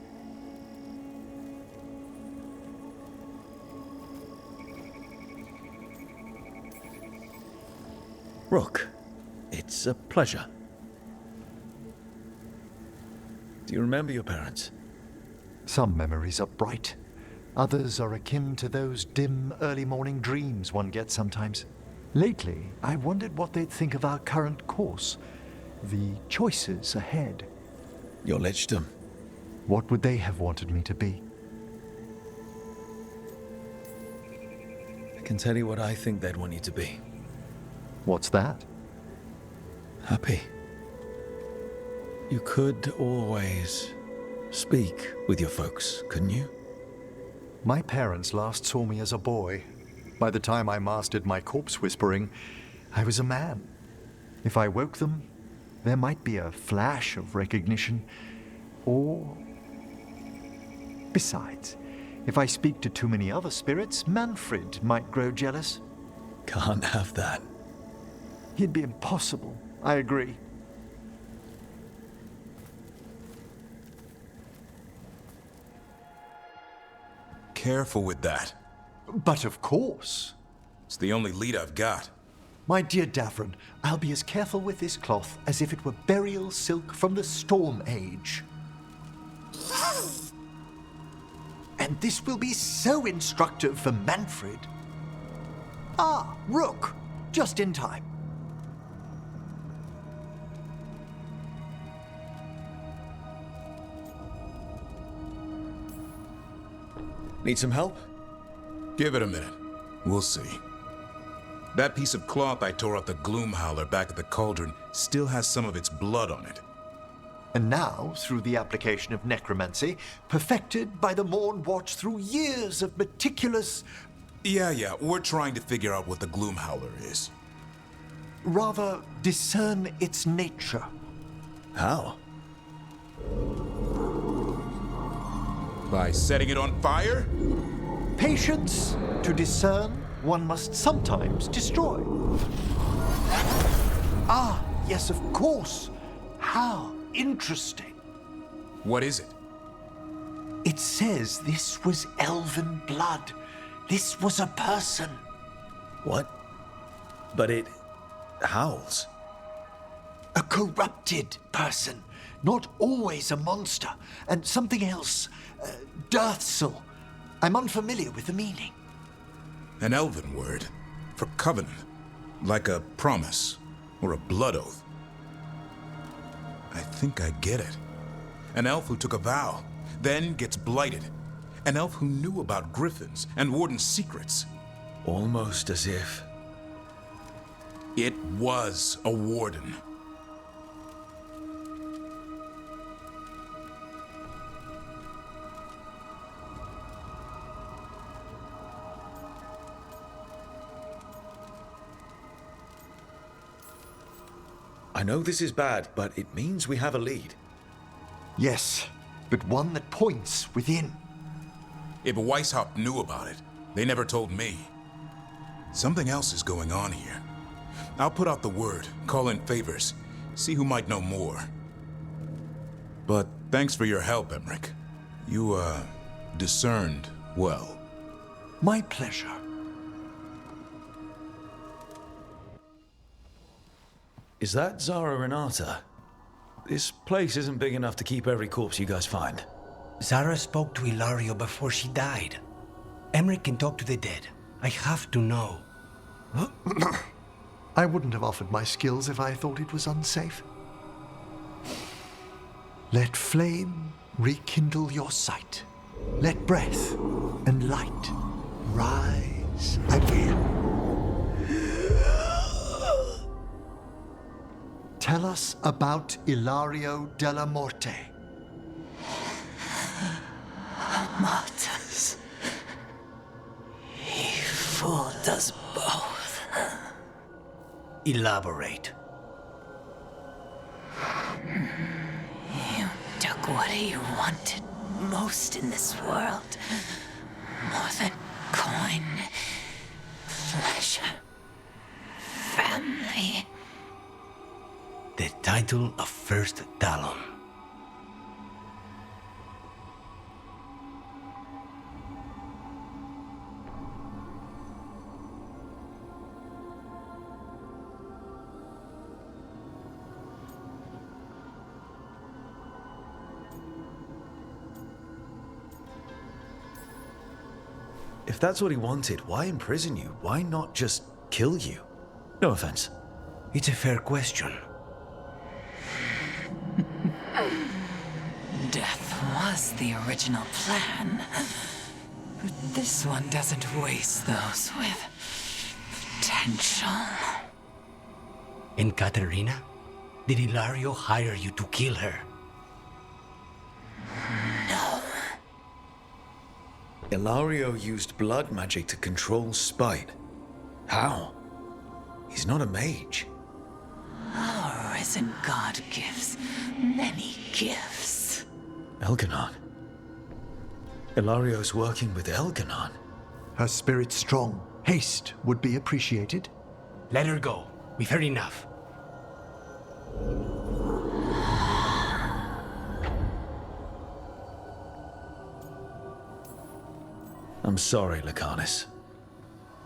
Rook, it's a pleasure. Do you remember your parents? Some memories are bright. Others are akin to those dim, early morning dreams one gets sometimes. Lately, I wondered what they'd think of our current course, the choices ahead. Your lichdom. What would they have wanted me to be? I can tell you what I think they'd want you to be. What's that? Happy. You could always speak with your folks, couldn't you? My parents last saw me as a boy. By the time I mastered my corpse whispering, I was a man. If I woke them, there might be a flash of recognition, or... Besides, if I speak to too many other spirits, Manfred might grow jealous. Can't have that. It'd be impossible, I agree. Careful with that. But of course. It's the only lead I've got. My dear Davron, I'll be as careful with this cloth as if it were burial silk from the Storm Age. And this will be so instructive for Manfred. Ah, Rook, just in time. Need some help? Give it a minute. We'll see. That piece of cloth I tore off the gloom howler back at the cauldron still has some of its blood on it. And now, through the application of necromancy, perfected by the Morn Watch through years of meticulous... Yeah, we're trying to figure out what the gloom howler is. Rather, discern its nature. How? By setting it on fire? Patience. To discern, one must sometimes destroy. Ah, yes, of course. How interesting. What is it? It says this was elven blood. This was a person. What? But it howls. A corrupted person. Not always a monster. And something else. Deathsel. I'm unfamiliar with the meaning. An elven word for covenant. Like a promise or a blood oath. I think I get it. An elf who took a vow, then gets blighted. An elf who knew about griffins and warden's secrets. Almost as if... It was a warden. I know this is bad, but it means we have a lead. Yes, but one that points within. If Weishaupt knew about it, they never told me. Something else is going on here. I'll put out the word, call in favors, see who might know more. But thanks for your help, Emmrich. You, discerned well. My pleasure. Is that Zara Renata? This place isn't big enough to keep every corpse you guys find. Zara spoke to Ilario before she died. Emmrich can talk to the dead. I have to know. I wouldn't have offered my skills if I thought it was unsafe. Let flame rekindle your sight. Let breath and light rise again. Tell us about Ilario della Morte. Martyrs. He fooled us both. elaborate. You took what you wanted most in this world. More than coin, pleasure, family. The title of First Talon. If that's what he wanted, why imprison you? Why not just kill you? No offense. It's a fair question. Death was the original plan. But this one doesn't waste those with potential. And Katerina? Did Ilario hire you to kill her? No. Ilario used blood magic to control spite. How? He's not a mage. Our risen god gives many gifts. Elganon. Ilario's working with Elganon. Her spirit's strong. Haste would be appreciated. Let her go. We've heard enough. I'm sorry, Lucanus.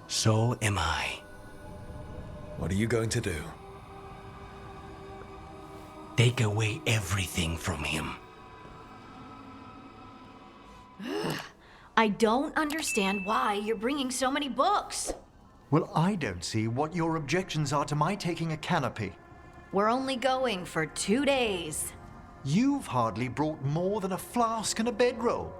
So am I. What are you going to do? Take away everything from him. I don't understand why you're bringing so many books. Well, I don't see what your objections are to my taking a canopy. We're only going for 2 days. You've hardly brought more than a flask and a bedroll.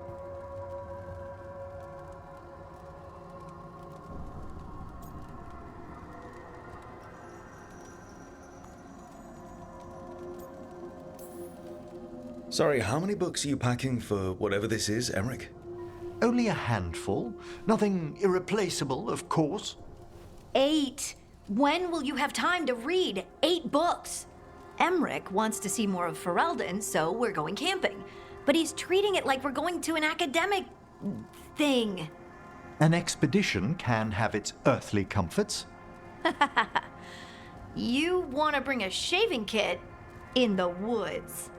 Sorry, how many books are you packing for whatever this is, Emmrich? Only a handful. Nothing irreplaceable, of course. 8. When will you have time to read 8 books? Emmrich wants to see more of Ferelden, so we're going camping. But he's treating it like we're going to an academic thing. An expedition can have its earthly comforts. You want to bring a shaving kit in the woods.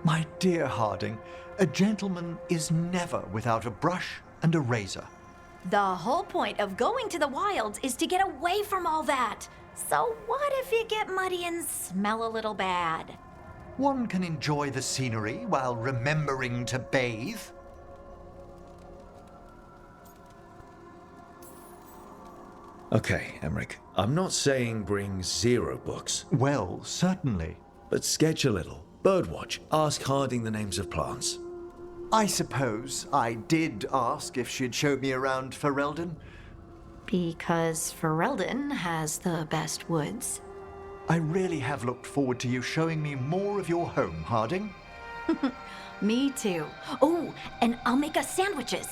My dear Harding, a gentleman is never without a brush and a razor. The whole point of going to the wilds is to get away from all that. So what if you get muddy and smell a little bad? One can enjoy the scenery while remembering to bathe. Okay, Emmrich, I'm not saying bring 0 books. Well, certainly. But sketch a little. Birdwatch. Ask Harding the names of plants. I suppose I did ask if she'd show me around Ferelden. Because Ferelden has the best woods. I really have looked forward to you showing me more of your home, Harding. Me too. Oh, and I'll make us sandwiches.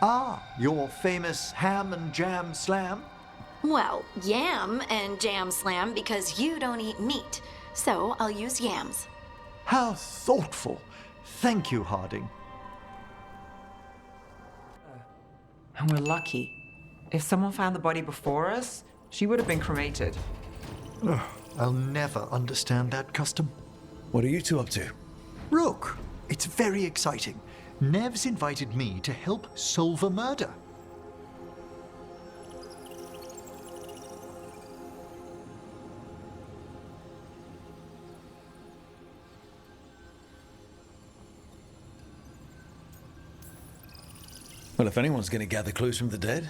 Ah, your famous ham and jam slam? Well, yam and jam slam because you don't eat meat. So I'll use yams. How thoughtful. Thank you, Harding. And we're lucky. If someone found the body before us, she would have been cremated. Ugh, I'll never understand that custom. What are you two up to? Look, it's very exciting. Nev's invited me to help solve a murder. Well, if anyone's going to gather clues from the dead.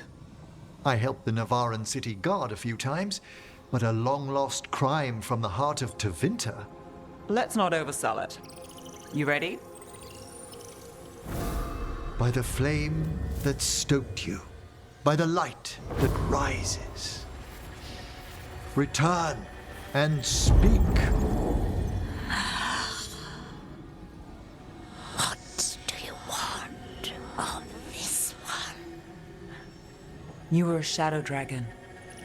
I helped the Navaran city guard a few times, but a long-lost crime from the heart of Tevinter. Let's not oversell it. You ready? By the flame that stoked you, by the light that rises. Return and speak. What do you want of this one? You were a shadow dragon.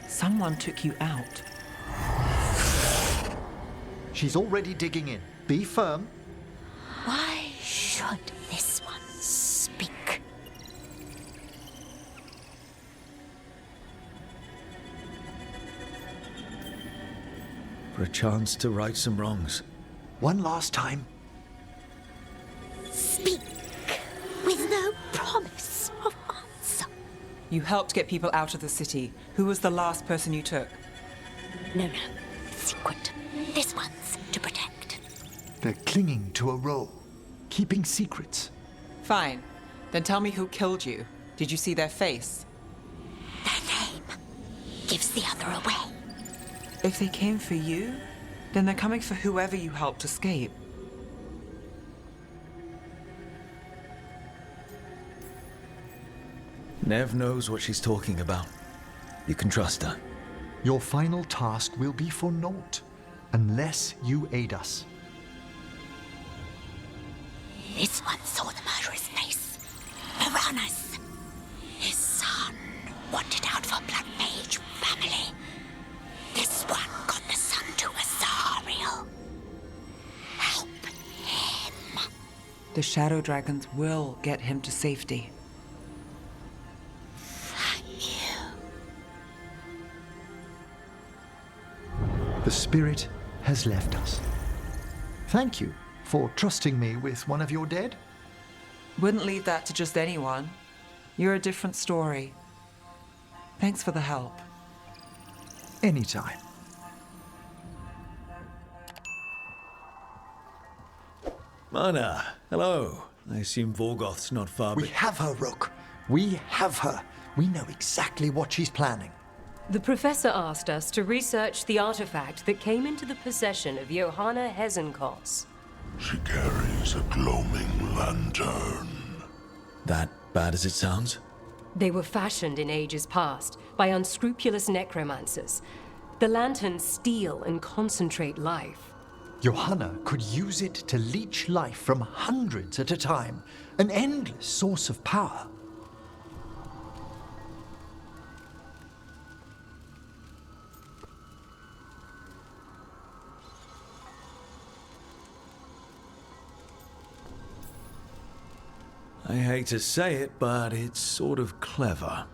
Someone took you out. She's already digging in. Be firm. Why should this one speak? For a chance to right some wrongs. One last time. Speak with no promise of answer. You helped get people out of the city. Who was the last person you took? No. Secret. This one's to protect. They're clinging to a role, keeping secrets. Fine. Then tell me who killed you. Did you see their face? Their name gives the other away. If they came for you, then they're coming for whoever you helped escape. Nev knows what she's talking about. You can trust her. Your final task will be for naught, unless you aid us. This one saw the murderer's face. Piranhas. His son wanted out for Blood Mage family. This one got the son to Azariel. Help him. The Shadow Dragons will get him to safety. The spirit has left us. Thank you for trusting me with one of your dead. Wouldn't leave that to just anyone. You're a different story. Thanks for the help. Anytime. Mana, hello. I assume Vorgoth's not far. We have her, Rook. We have her. We know exactly what she's planning. The professor asked us to research the artifact that came into the possession of Johanna Hezenkos. She carries a gloaming lantern. That bad as it sounds? They were fashioned in ages past by unscrupulous necromancers. The lanterns steal and concentrate life. Johanna could use it to leech life from hundreds at a time. An endless source of power. I hate to say it, but it's sort of clever.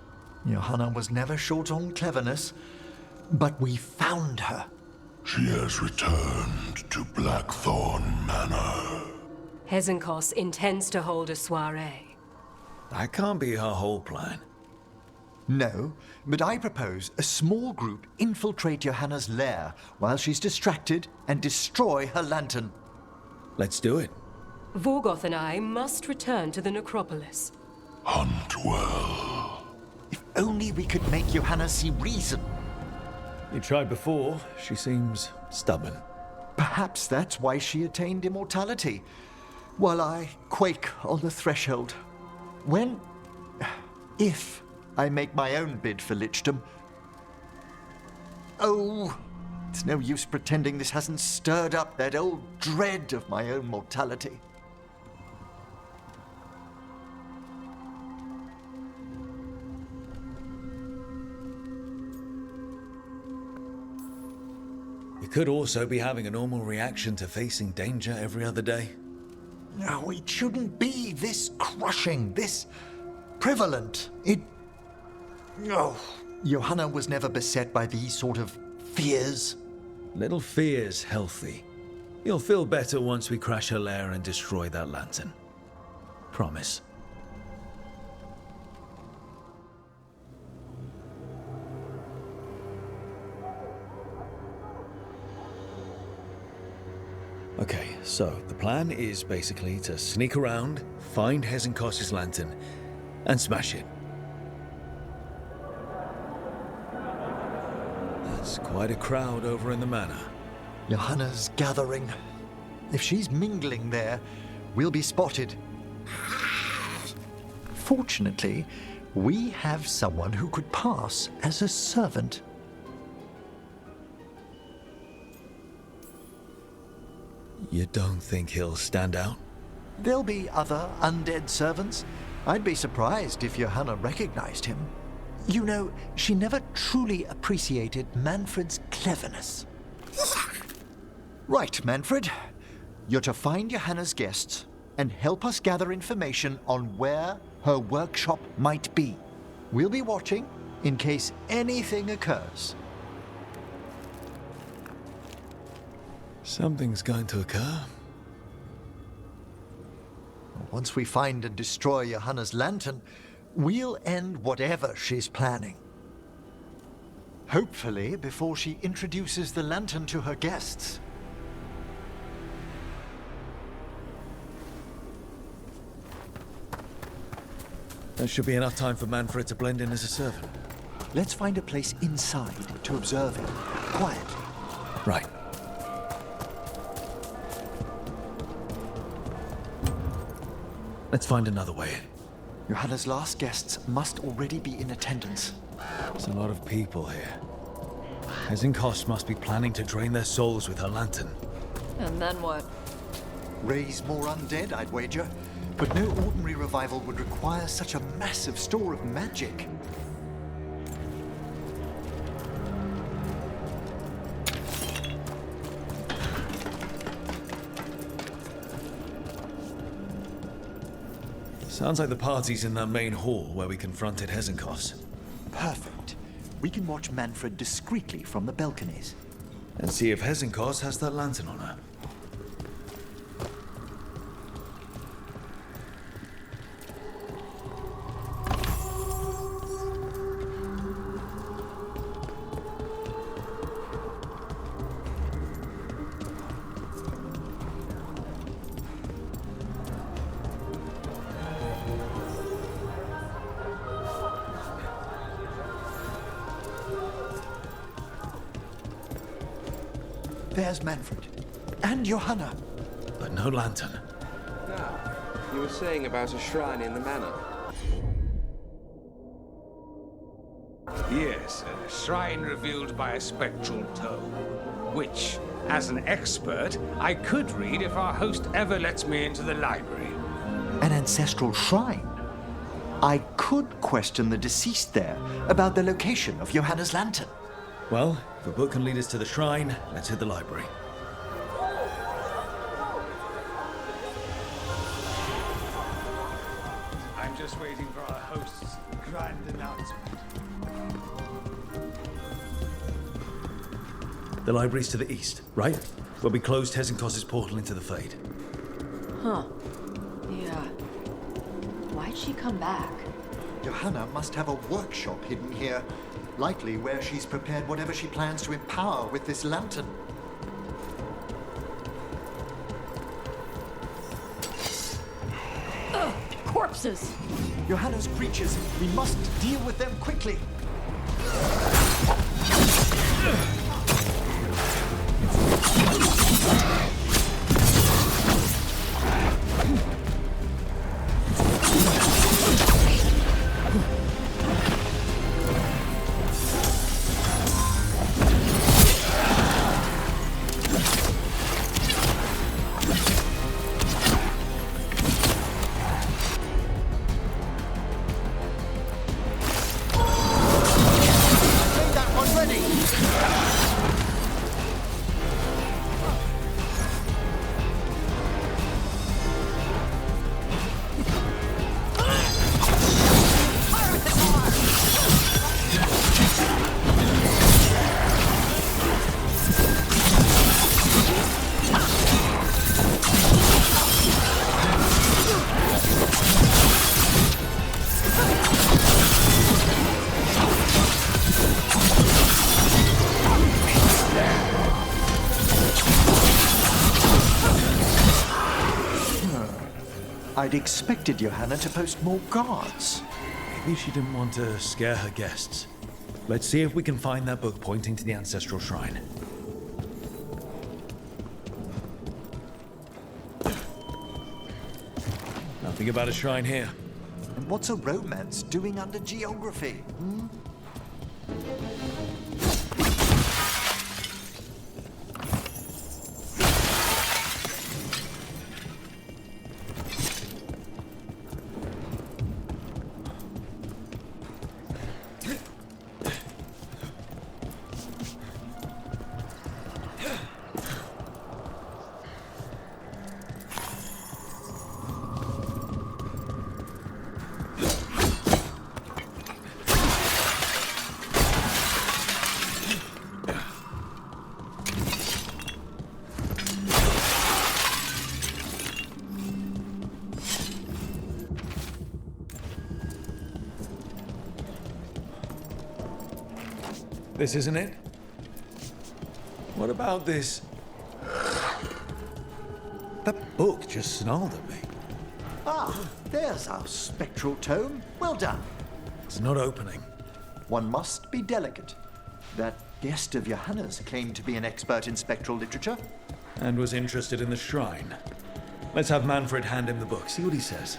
Johanna was never short on cleverness, but we found her. She has returned to Blackthorn Manor. Hezenkos intends to hold a soiree. That can't be her whole plan. No, but I propose a small group infiltrate Johanna's lair while she's distracted and destroy her lantern. Let's do it. Vorgoth and I must return to the necropolis. Hunt well. If only we could make Johanna see reason. You tried before. She seems stubborn. Perhaps that's why she attained immortality, while I quake on the threshold. If I make my own bid for lichdom. Oh, it's no use pretending this hasn't stirred up that old dread of my own mortality. You could also be having a normal reaction to facing danger every other day. No, it shouldn't be this crushing, this prevalent. No. Johanna was never beset by these sort of fears. Little fear's healthy. You'll feel better once we crash her lair and destroy that lantern. Promise. Okay, so the plan is basically to sneak around, find Hezenkos' lantern, and smash it. That's quite a crowd over in the manor. Johanna's gathering. If she's mingling there, we'll be spotted. Fortunately, we have someone who could pass as a servant. You don't think he'll stand out? There'll be other undead servants. I'd be surprised if Johanna recognized him. You know, she never truly appreciated Manfred's cleverness. Right, Manfred. You're to find Johanna's guests and help us gather information on where her workshop might be. We'll be watching in case anything occurs. Something's going to occur. Once we find and destroy Johanna's lantern, we'll end whatever she's planning. Hopefully before she introduces the lantern to her guests. There should be enough time for Manfred to blend in as a servant. Let's find a place inside to observe him, quietly. Right. Let's find another way in. Johanna's last guests must already be in attendance. There's a lot of people here. Hesenkos must be planning to drain their souls with her lantern. And then what? Raise more undead, I'd wager. But no ordinary revival would require such a massive store of magic. Sounds like the party's in that main hall where we confronted Hesenkos. Perfect. We can watch Manfred discreetly from the balconies. And see if Hesenkos has that lantern on her. There's Manfred. And Johanna. But no lantern. Now, you were saying about a shrine in the manor. Yes, a shrine revealed by a spectral tome, which, as an expert, I could read if our host ever lets me into the library. An ancestral shrine? I could question the deceased there about the location of Johanna's lantern. Well, if a book can lead us to the shrine, let's hit the library. I'm just waiting for our host's grand announcement. The library's to the east, right? Where we closed Hesenkos' portal into the Fade. Huh. Yeah. Why'd she come back? Johanna must have a workshop hidden here. Likely where she's prepared whatever she plans to empower with this lantern. Ugh, corpses! Johanna's creatures. We must deal with them quickly. I'd expected Johanna to post more guards. Maybe she didn't want to scare her guests. Let's see if we can find that book pointing to the ancestral shrine. Nothing about a shrine here. And what's a romance doing under geography? This isn't it? What about this? That book just snarled at me. Ah, there's our spectral tome. Well done. It's not opening. One must be delicate. That guest of Johanna's claimed to be an expert in spectral literature. And was interested in the shrine. Let's have Manfred hand him the book, see what he says.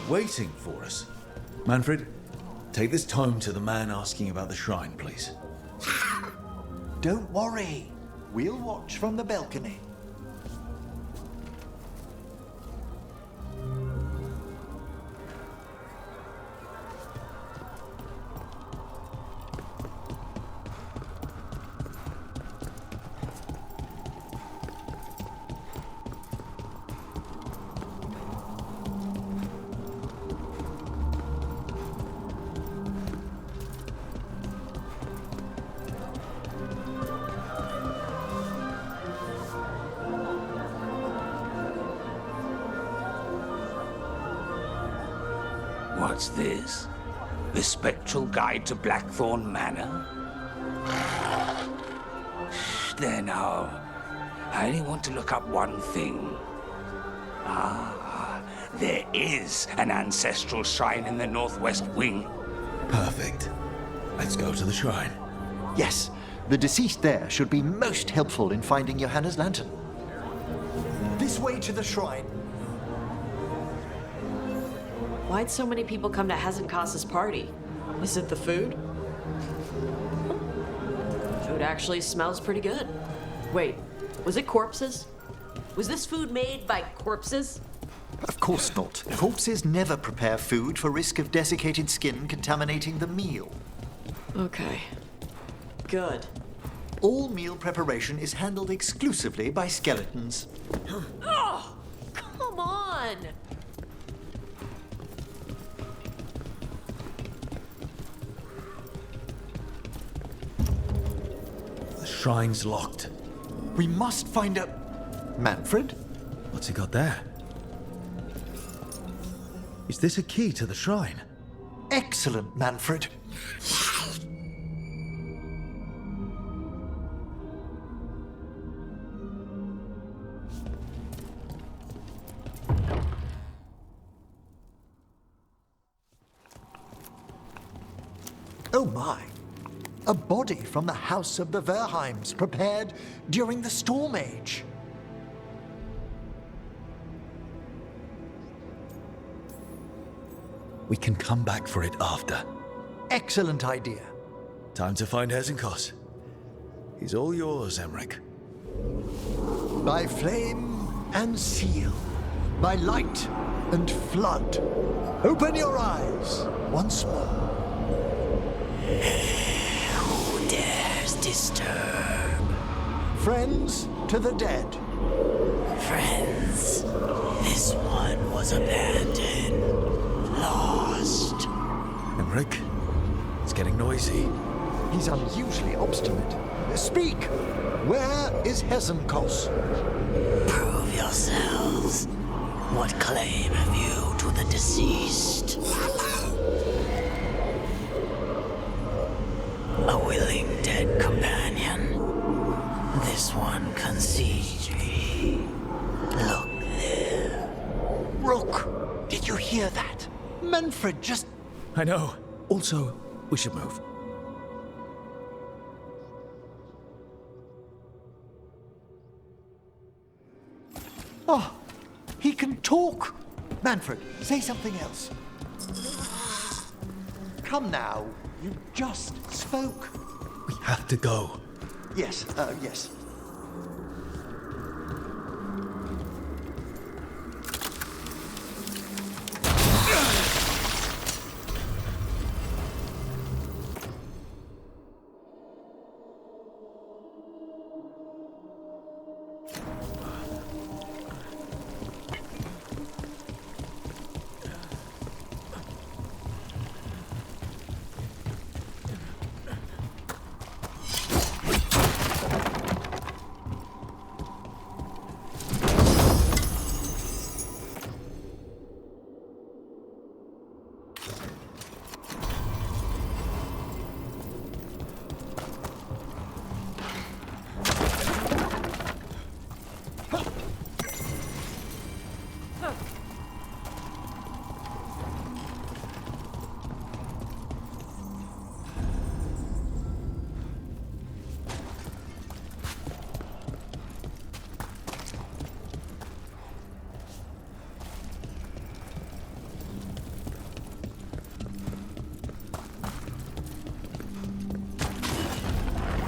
Waiting for us. Manfred, take this tome to the man asking about the shrine, please. Don't worry. We'll watch from the balcony. What's this? The Spectral Guide to Blackthorn Manor? There now. I only want to look up one thing. Ah, there is an ancestral shrine in the northwest wing. Perfect. Let's go to the shrine. Yes, the deceased there should be most helpful in finding Johanna's lantern. This way to the shrine. Why'd so many people come to Hazenkas's party? Is it the food? Food actually smells pretty good. Wait, was it corpses? Was this food made by corpses? Of course not. Corpses never prepare food for risk of desiccated skin contaminating the meal. Okay. Good. All meal preparation is handled exclusively by skeletons. Oh, come on! The shrine's locked. We must find a... Manfred? What's he got there? Is this a key to the shrine? Excellent, Manfred. Oh my. A body from the house of the Verheims, prepared during the Storm Age. We can come back for it after. Excellent idea. Time to find Hesenkos. He's all yours, Emmrich. By flame and seal, by light and flood, open your eyes once more. Who dares disturb? Friends to the dead. Friends, this one was abandoned, lost. Emmrich, it's getting noisy. He's unusually obstinate. Speak! Where is Hesenkos? Prove yourselves. What claim have you to the deceased? A willing dead companion. This one conceived me. Look there. Rook, did you hear that? Manfred just... I know. Also, we should move. Oh, he can talk. Manfred, say something else. Come now, you just spoke. We have to go. Yes, yes.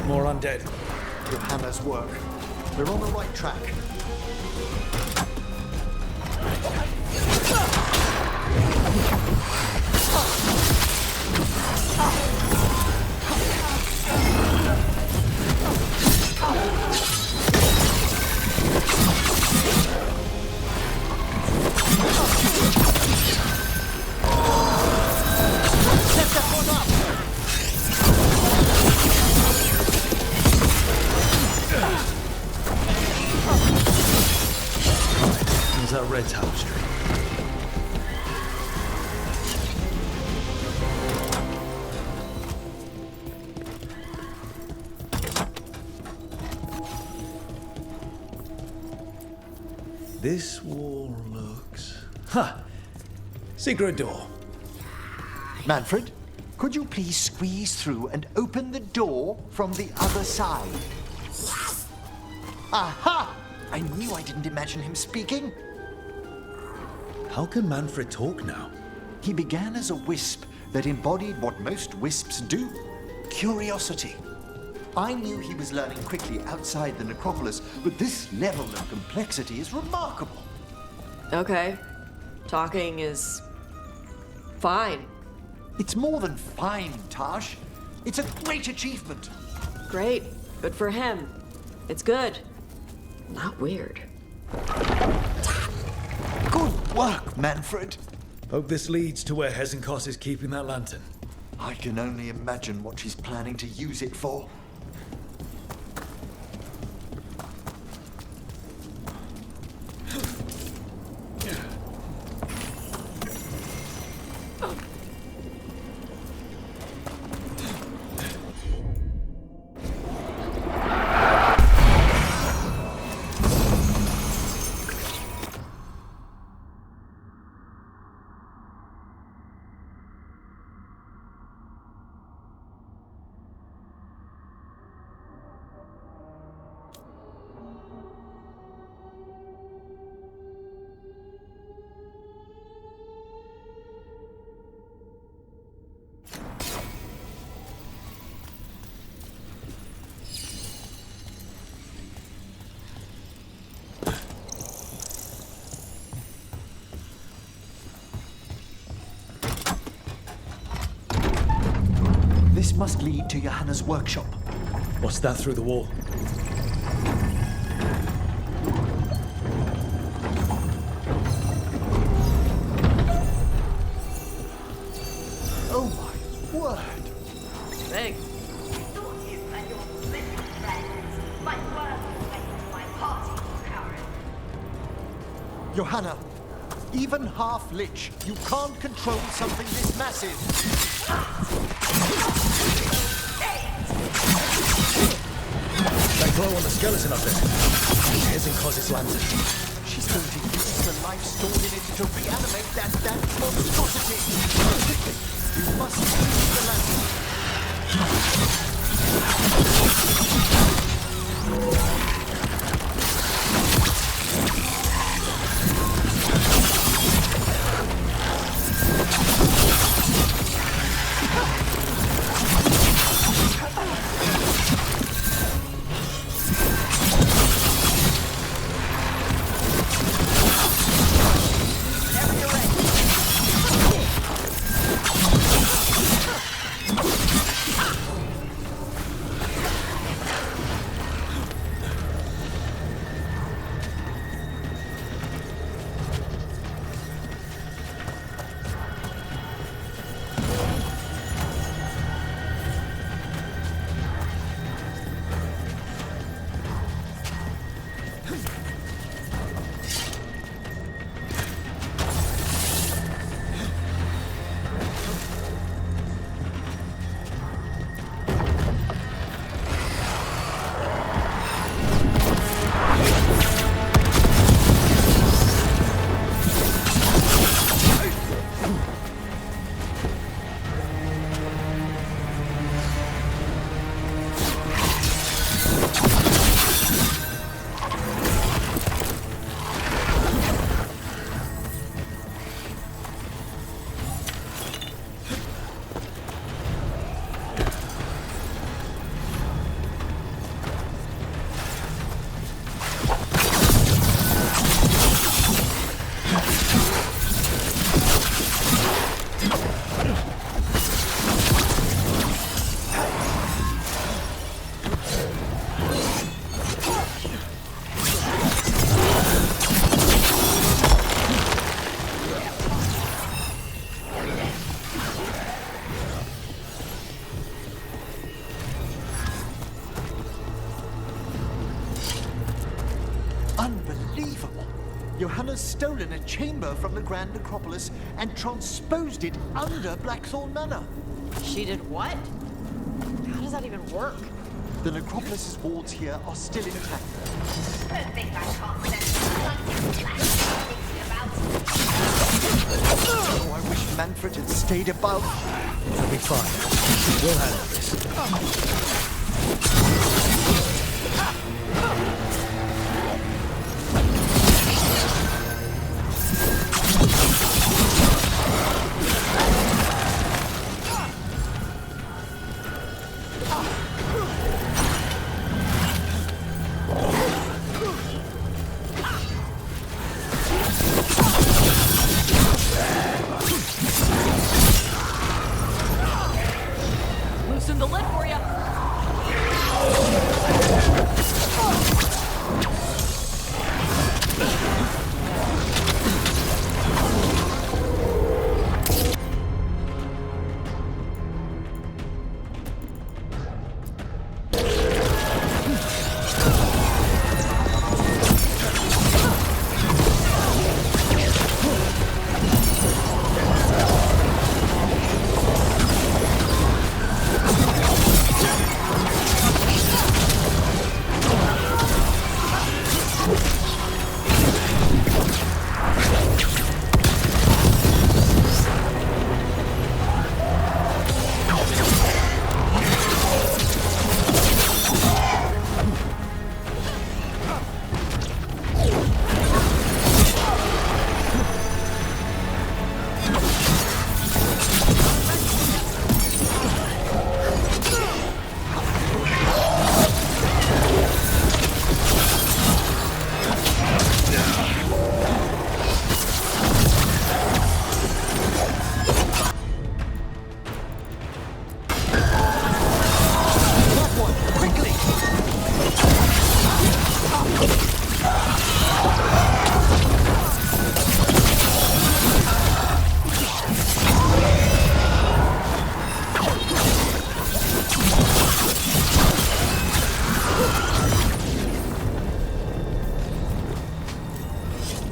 More undead. Johanna's work. We're on the right track. That red tapestry. This wall looks... Ha! Secret door. Manfred, could you please squeeze through and open the door from the other side? Aha! I knew I didn't imagine him speaking. How can Manfred talk now? He began as a wisp that embodied what most wisps do, curiosity. I knew he was learning quickly outside the necropolis, but this level of complexity is remarkable. Okay. Talking is... fine. It's more than fine, Tash. It's a great achievement. Great. Good for him. It's good. Not weird. Good work, Manfred. Hope this leads to where Hesenkos is keeping that lantern. I can only imagine what she's planning to use it for. must lead to Johanna's workshop. What's that through the wall? Oh my word! Big. Johanna, even half-lich, you can't control something this massive. That glow on the skeleton up there isn't cause it's lantern. She's going to use the life stored in it to reanimate that monstrosity. You must use the lantern. Unbelievable! Johanna's stolen a chamber from the Grand Necropolis and transposed it under Blackthorn Manor. She did what? How does that even work? The Necropolis's walls here are still intact. Oh, I wish Manfred had stayed above. It'll be fine. We'll handle this. Loosen the lid for you.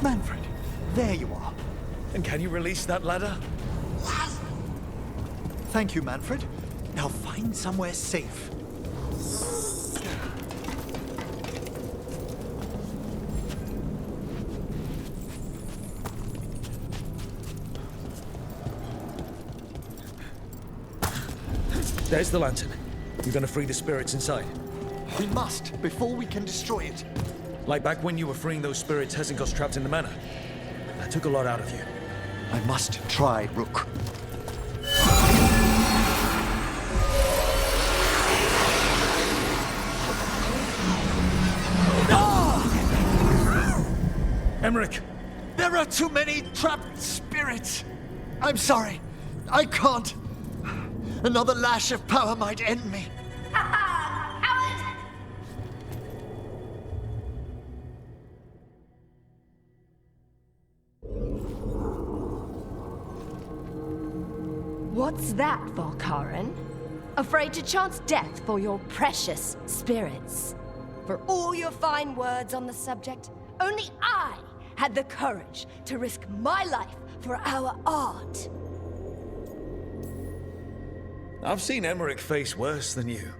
Manfred, there you are. And can you release that ladder? Thank you, Manfred. Now find somewhere safe. There's the lantern. You're gonna free the spirits inside. We must, before we can destroy it. Like back when you were freeing those spirits Hesenko's trapped in the manor. That took a lot out of you. I must try, Rook. Emmrich! There are too many trapped spirits. I'm sorry. I can't. Another lash of power might end me. What's that, Volkaren? Afraid to chance death for your precious spirits? For all your fine words on the subject, only I had the courage to risk my life for our art. I've seen Emmrich face worse than you.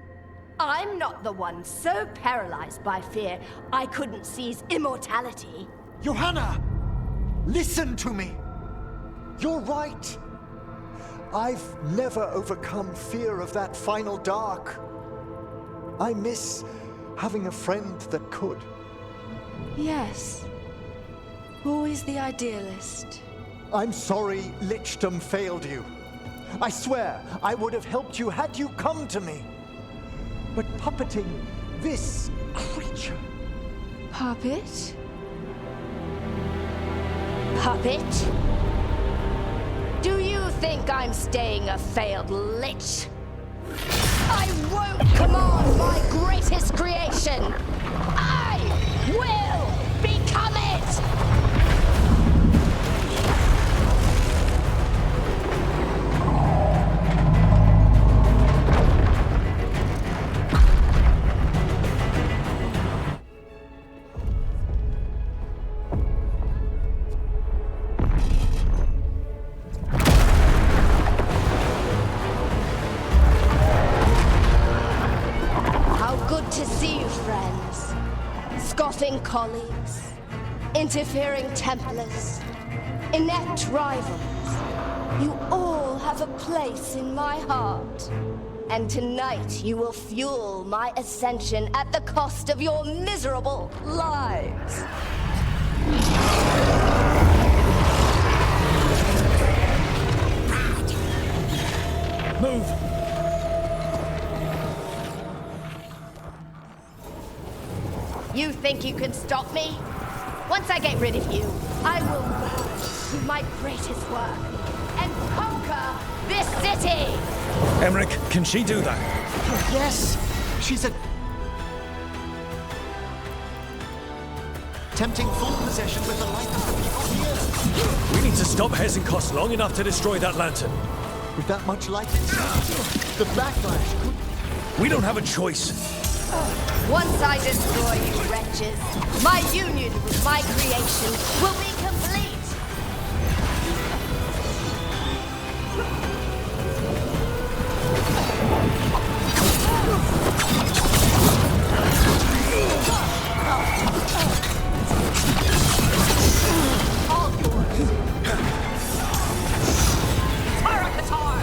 I'm not the one so paralyzed by fear I couldn't seize immortality. Johanna! Listen to me! You're right! I've never overcome fear of that final dark. I miss having a friend that could. Yes. Always the idealist. I'm sorry Lichdom failed you. I swear I would have helped you had you come to me. But puppeting this creature... Puppet? Puppet? Do you think I'm staying a failed lich? I won't command my greatest creation! I will become it! Colleagues, interfering Templars, inept rivals, you all have a place in my heart. And tonight you will fuel my ascension at the cost of your miserable lives. Move! You think you can stop me? Once I get rid of you, I will merge with my greatest work and conquer this city! Emmrich, can she do that? Yes! She's a... tempting full possession with the light of the people here. We need to stop Hesenkos long enough to destroy that lantern. With that much light inside, the backlash could... We don't have a choice. Once I destroy you wretches, my union with my creation will be complete! All yours! Tarakatar!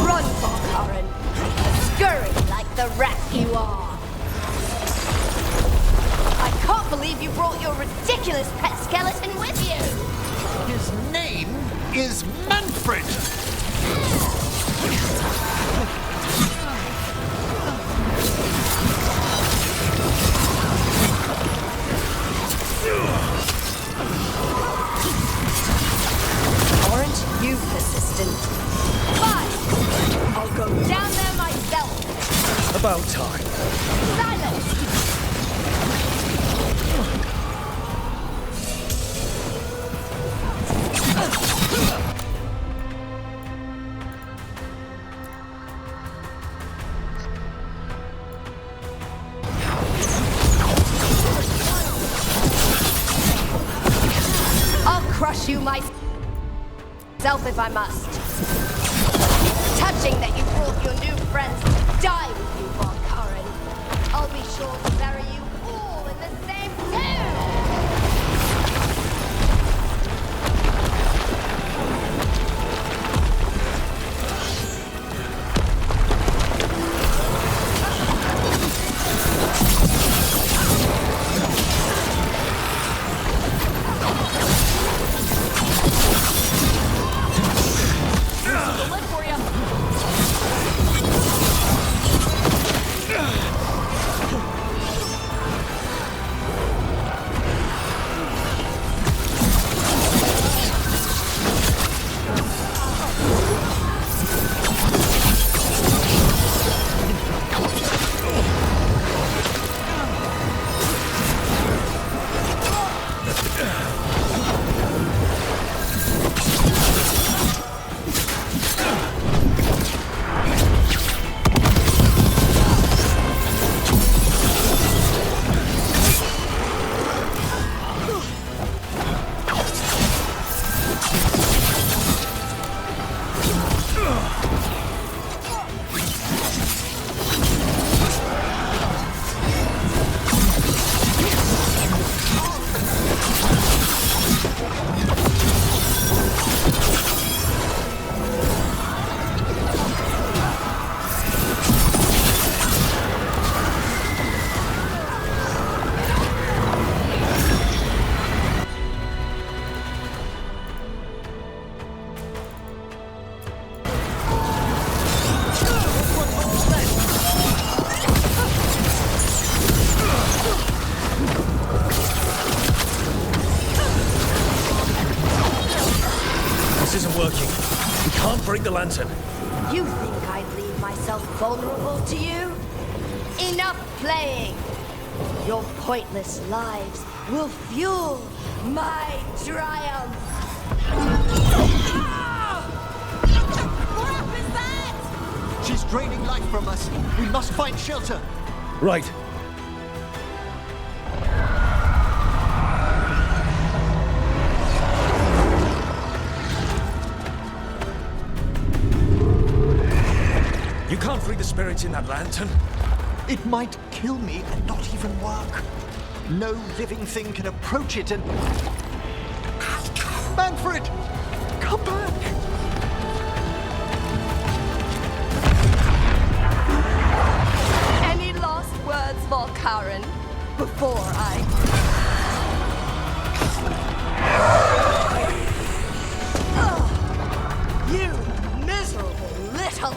Run, Volkaren! Scurry like the rat you are! I can't believe you brought your ridiculous pet skeleton with you! His name is Manfred! Aren't you persistent? Fine! I'll go down there myself! About time. Silence! I'll crush you myself if I must. Touching that you brought your new friends to die with you, Veilguard. I'll be sure to bury you all in the same tomb! Break the lantern. You think I'd leave myself vulnerable to you? Enough playing! Your pointless lives will fuel my triumph! What is that? She's draining life from us. We must find shelter. Right. You can't free the spirits in that lantern. It might kill me and not even work. No living thing can approach it and... Manfred! Come back! Any last words, Veilguard, before I... Oh, you miserable little...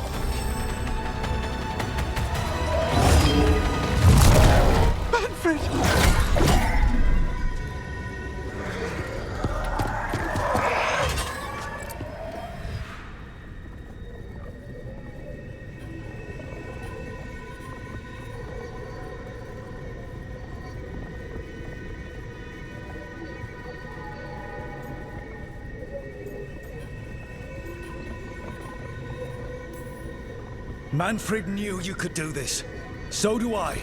Manfred! Manfred knew you could do this. So do I.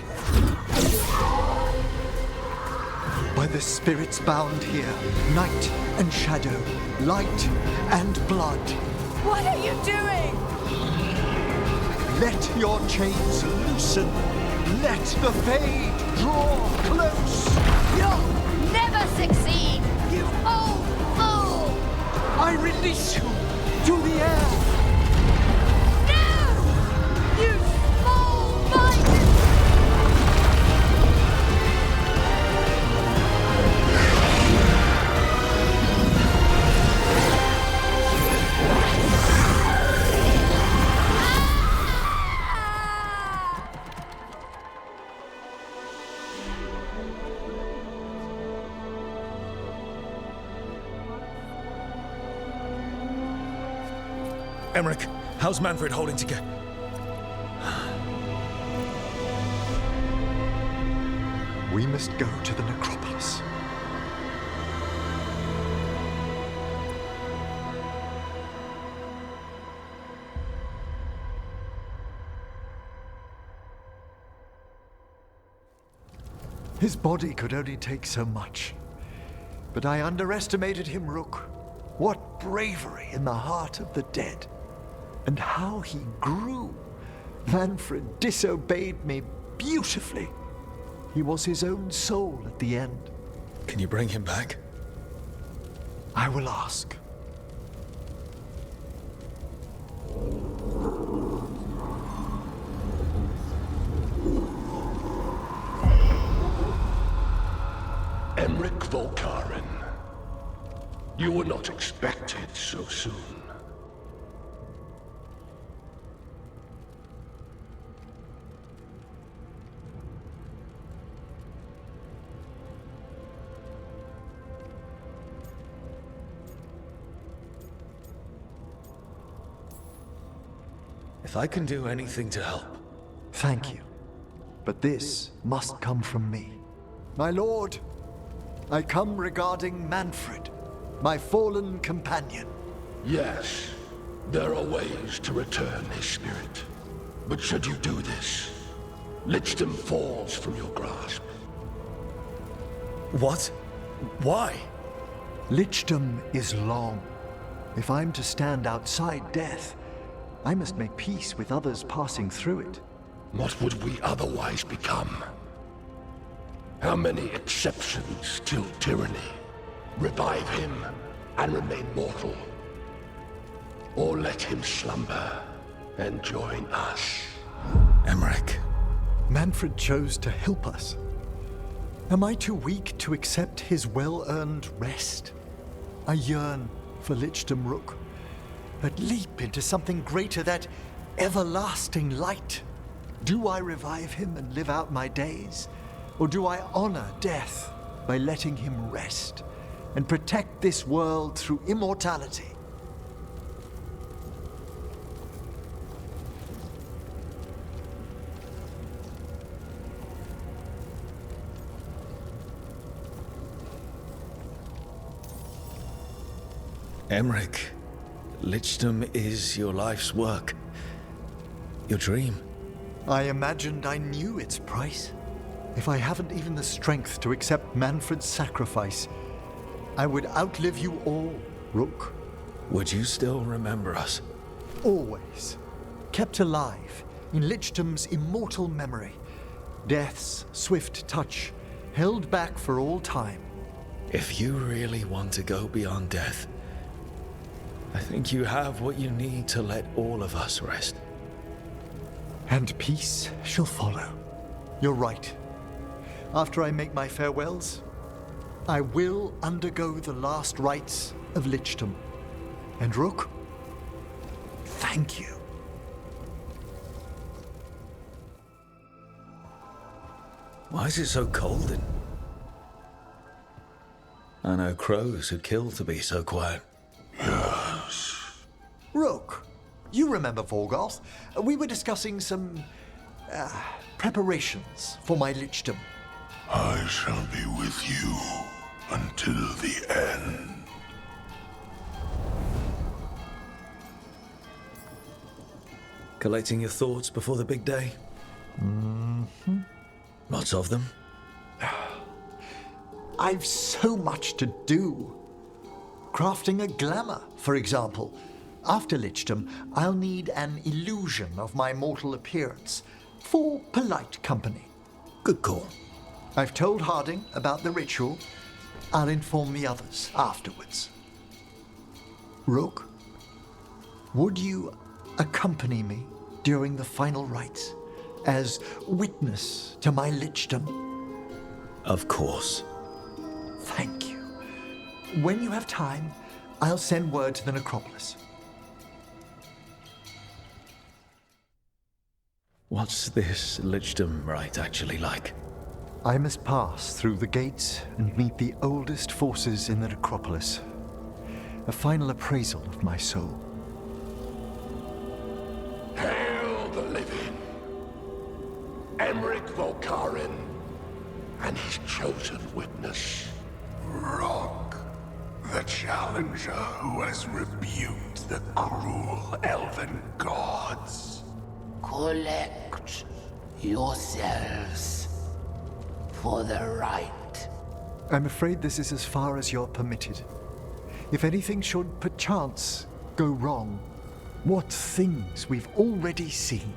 By the spirits bound here, night and shadow, light and blood. What are you doing? Let your chains loosen. Let the fade draw close. You'll never succeed, you old fool! I release you to the air. No! You small-minded... Emmrich, how's Manfred holding together? We must go to the necropolis. His body could only take so much. But I underestimated him, Rook. What bravery in the heart of the dead. And how he grew. Manfred disobeyed me beautifully. He was his own soul at the end. Can you bring him back? I will ask. Emmrich Volkaren. You were not expected so soon. If I can do anything to help. Thank you. But this must come from me. My lord, I come regarding Manfred, my fallen companion. Yes, there are ways to return his spirit. But should you do this, Lichdom falls from your grasp. What? Why? Lichdom is long. If I'm to stand outside death, I must make peace with others passing through it. What would we otherwise become? How many exceptions till tyranny? Revive him and remain mortal. Or let him slumber and join us. Emmrich. Manfred chose to help us. Am I too weak to accept his well-earned rest? I yearn for Lichdom, Rook, but leap into something greater, that everlasting light. Do I revive him and live out my days? Or do I honor death by letting him rest and protect this world through immortality? Emmrich, Lichdom is your life's work. Your dream. I imagined I knew its price. If I haven't even the strength to accept Manfred's sacrifice, I would outlive you all, Rook. Would you still remember us? Always. Kept alive in Lichdom's immortal memory. Death's swift touch, held back for all time. If you really want to go beyond death, I think you have what you need to let all of us rest. And peace shall follow. You're right. After I make my farewells, I will undergo the last rites of Lichdom. And Rook, thank you. Why is it so cold in? I know crows would kill to be so quiet. Yes. Rook, you remember Veilguard? We were discussing some preparations for my Lichdom. I shall be with you until the end. Collecting your thoughts before the big day? Mm-hmm. Lots of them? I've so much to do. Crafting a glamour, for example. After Lichdom, I'll need an illusion of my mortal appearance for polite company. Good call. I've told Harding about the ritual. I'll inform the others afterwards. Rook, would you accompany me during the final rites as witness to my Lichdom? Of course. Thank you. When you have time, I'll send word to the necropolis. What's this Lichdom rite actually like? I must pass through the gates and meet the oldest forces in the necropolis. A final appraisal of my soul. Hail the living! Emmrich Volkaren, and his chosen witness, Rock, the challenger who has rebuked the cruel elven gods. Collect yourselves for the right. I'm afraid this is as far as you're permitted. If anything should perchance go wrong, what things we've already seen.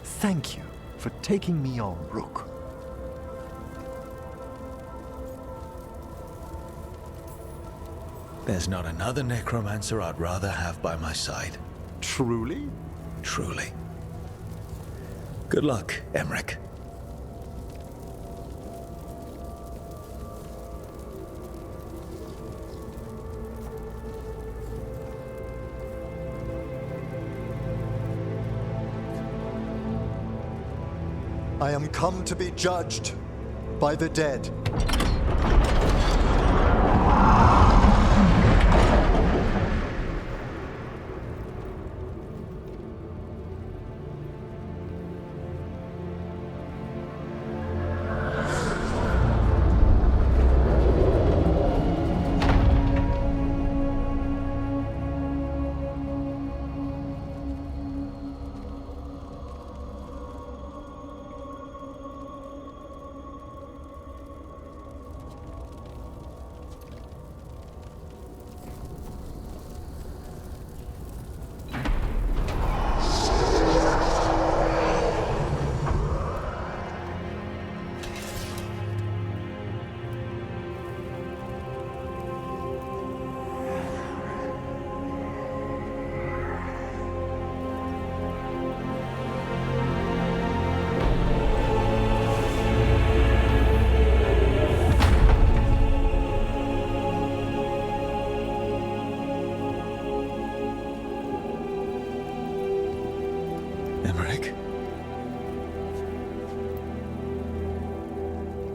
Thank you for taking me on, Rook. There's not another necromancer I'd rather have by my side. Truly? Truly. Good luck, Emmrich. I am come to be judged by the dead. Emmrich?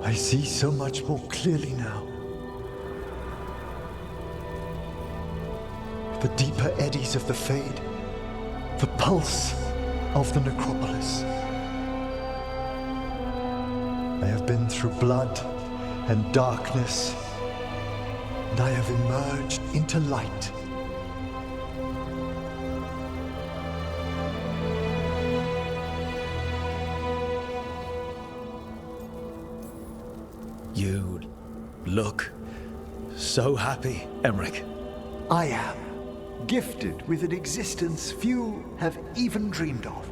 I see so much more clearly now. The deeper eddies of the Fade, the pulse of the necropolis. I have been through blood and darkness, and I have emerged into light. You look so happy, Emmrich. I am gifted with an existence few have even dreamed of.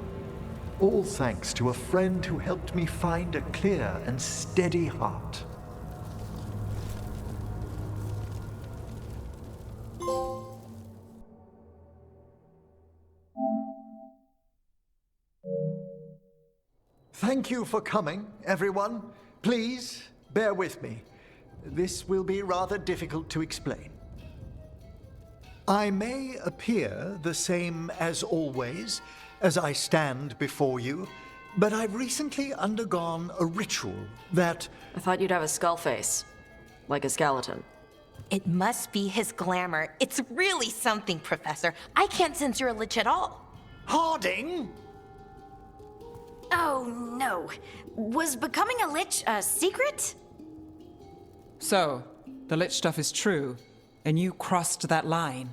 All thanks to a friend who helped me find a clear and steady heart. Thank you for coming, everyone. Please, bear with me. This will be rather difficult to explain. I may appear the same as always, as I stand before you, but I've recently undergone a ritual that... I thought you'd have a skull face. Like a skeleton. It must be his glamour. It's really something, Professor. I can't sense you're a lich at all. Harding? Oh, no. Was becoming a lich a secret? So, the lich stuff is true, and you crossed that line.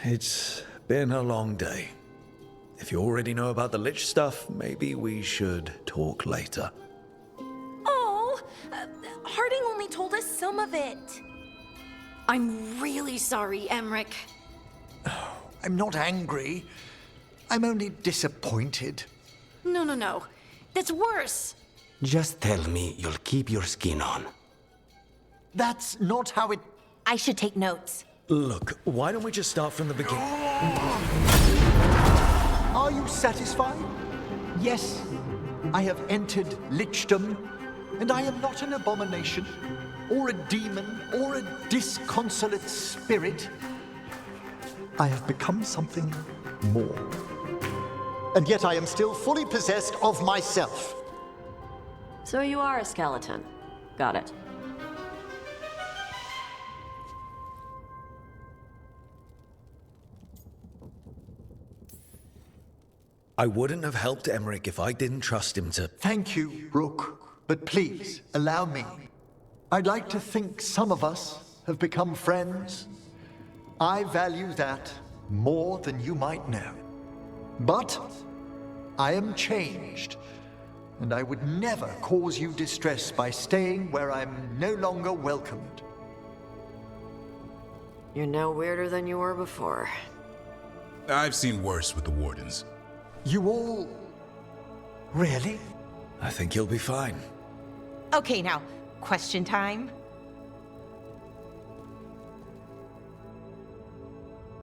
It's been a long day. If you already know about the lich stuff, maybe we should talk later. Oh, Harding only told us some of it. I'm really sorry, Emmrich. I'm not angry. I'm only disappointed. No. That's worse. Just tell me you'll keep your skin on. That's not how it... I should take notes. Look, why don't we just start from the beginning? Are you satisfied? Yes, I have entered lichdom, and I am not an abomination, or a demon, or a disconsolate spirit. I have become something more. And yet I am still fully possessed of myself. So you are a skeleton. Got it. I wouldn't have helped Emmrich if I didn't trust him to... Thank you, Rook. But please, allow me. I'd like to think some of us have become friends. I value that more than you might know. But I am changed, and I would never cause you distress by staying where I'm no longer welcomed. You're no weirder than you were before. I've seen worse with the Wardens. You all... really? I think you'll be fine. Okay, now, question time.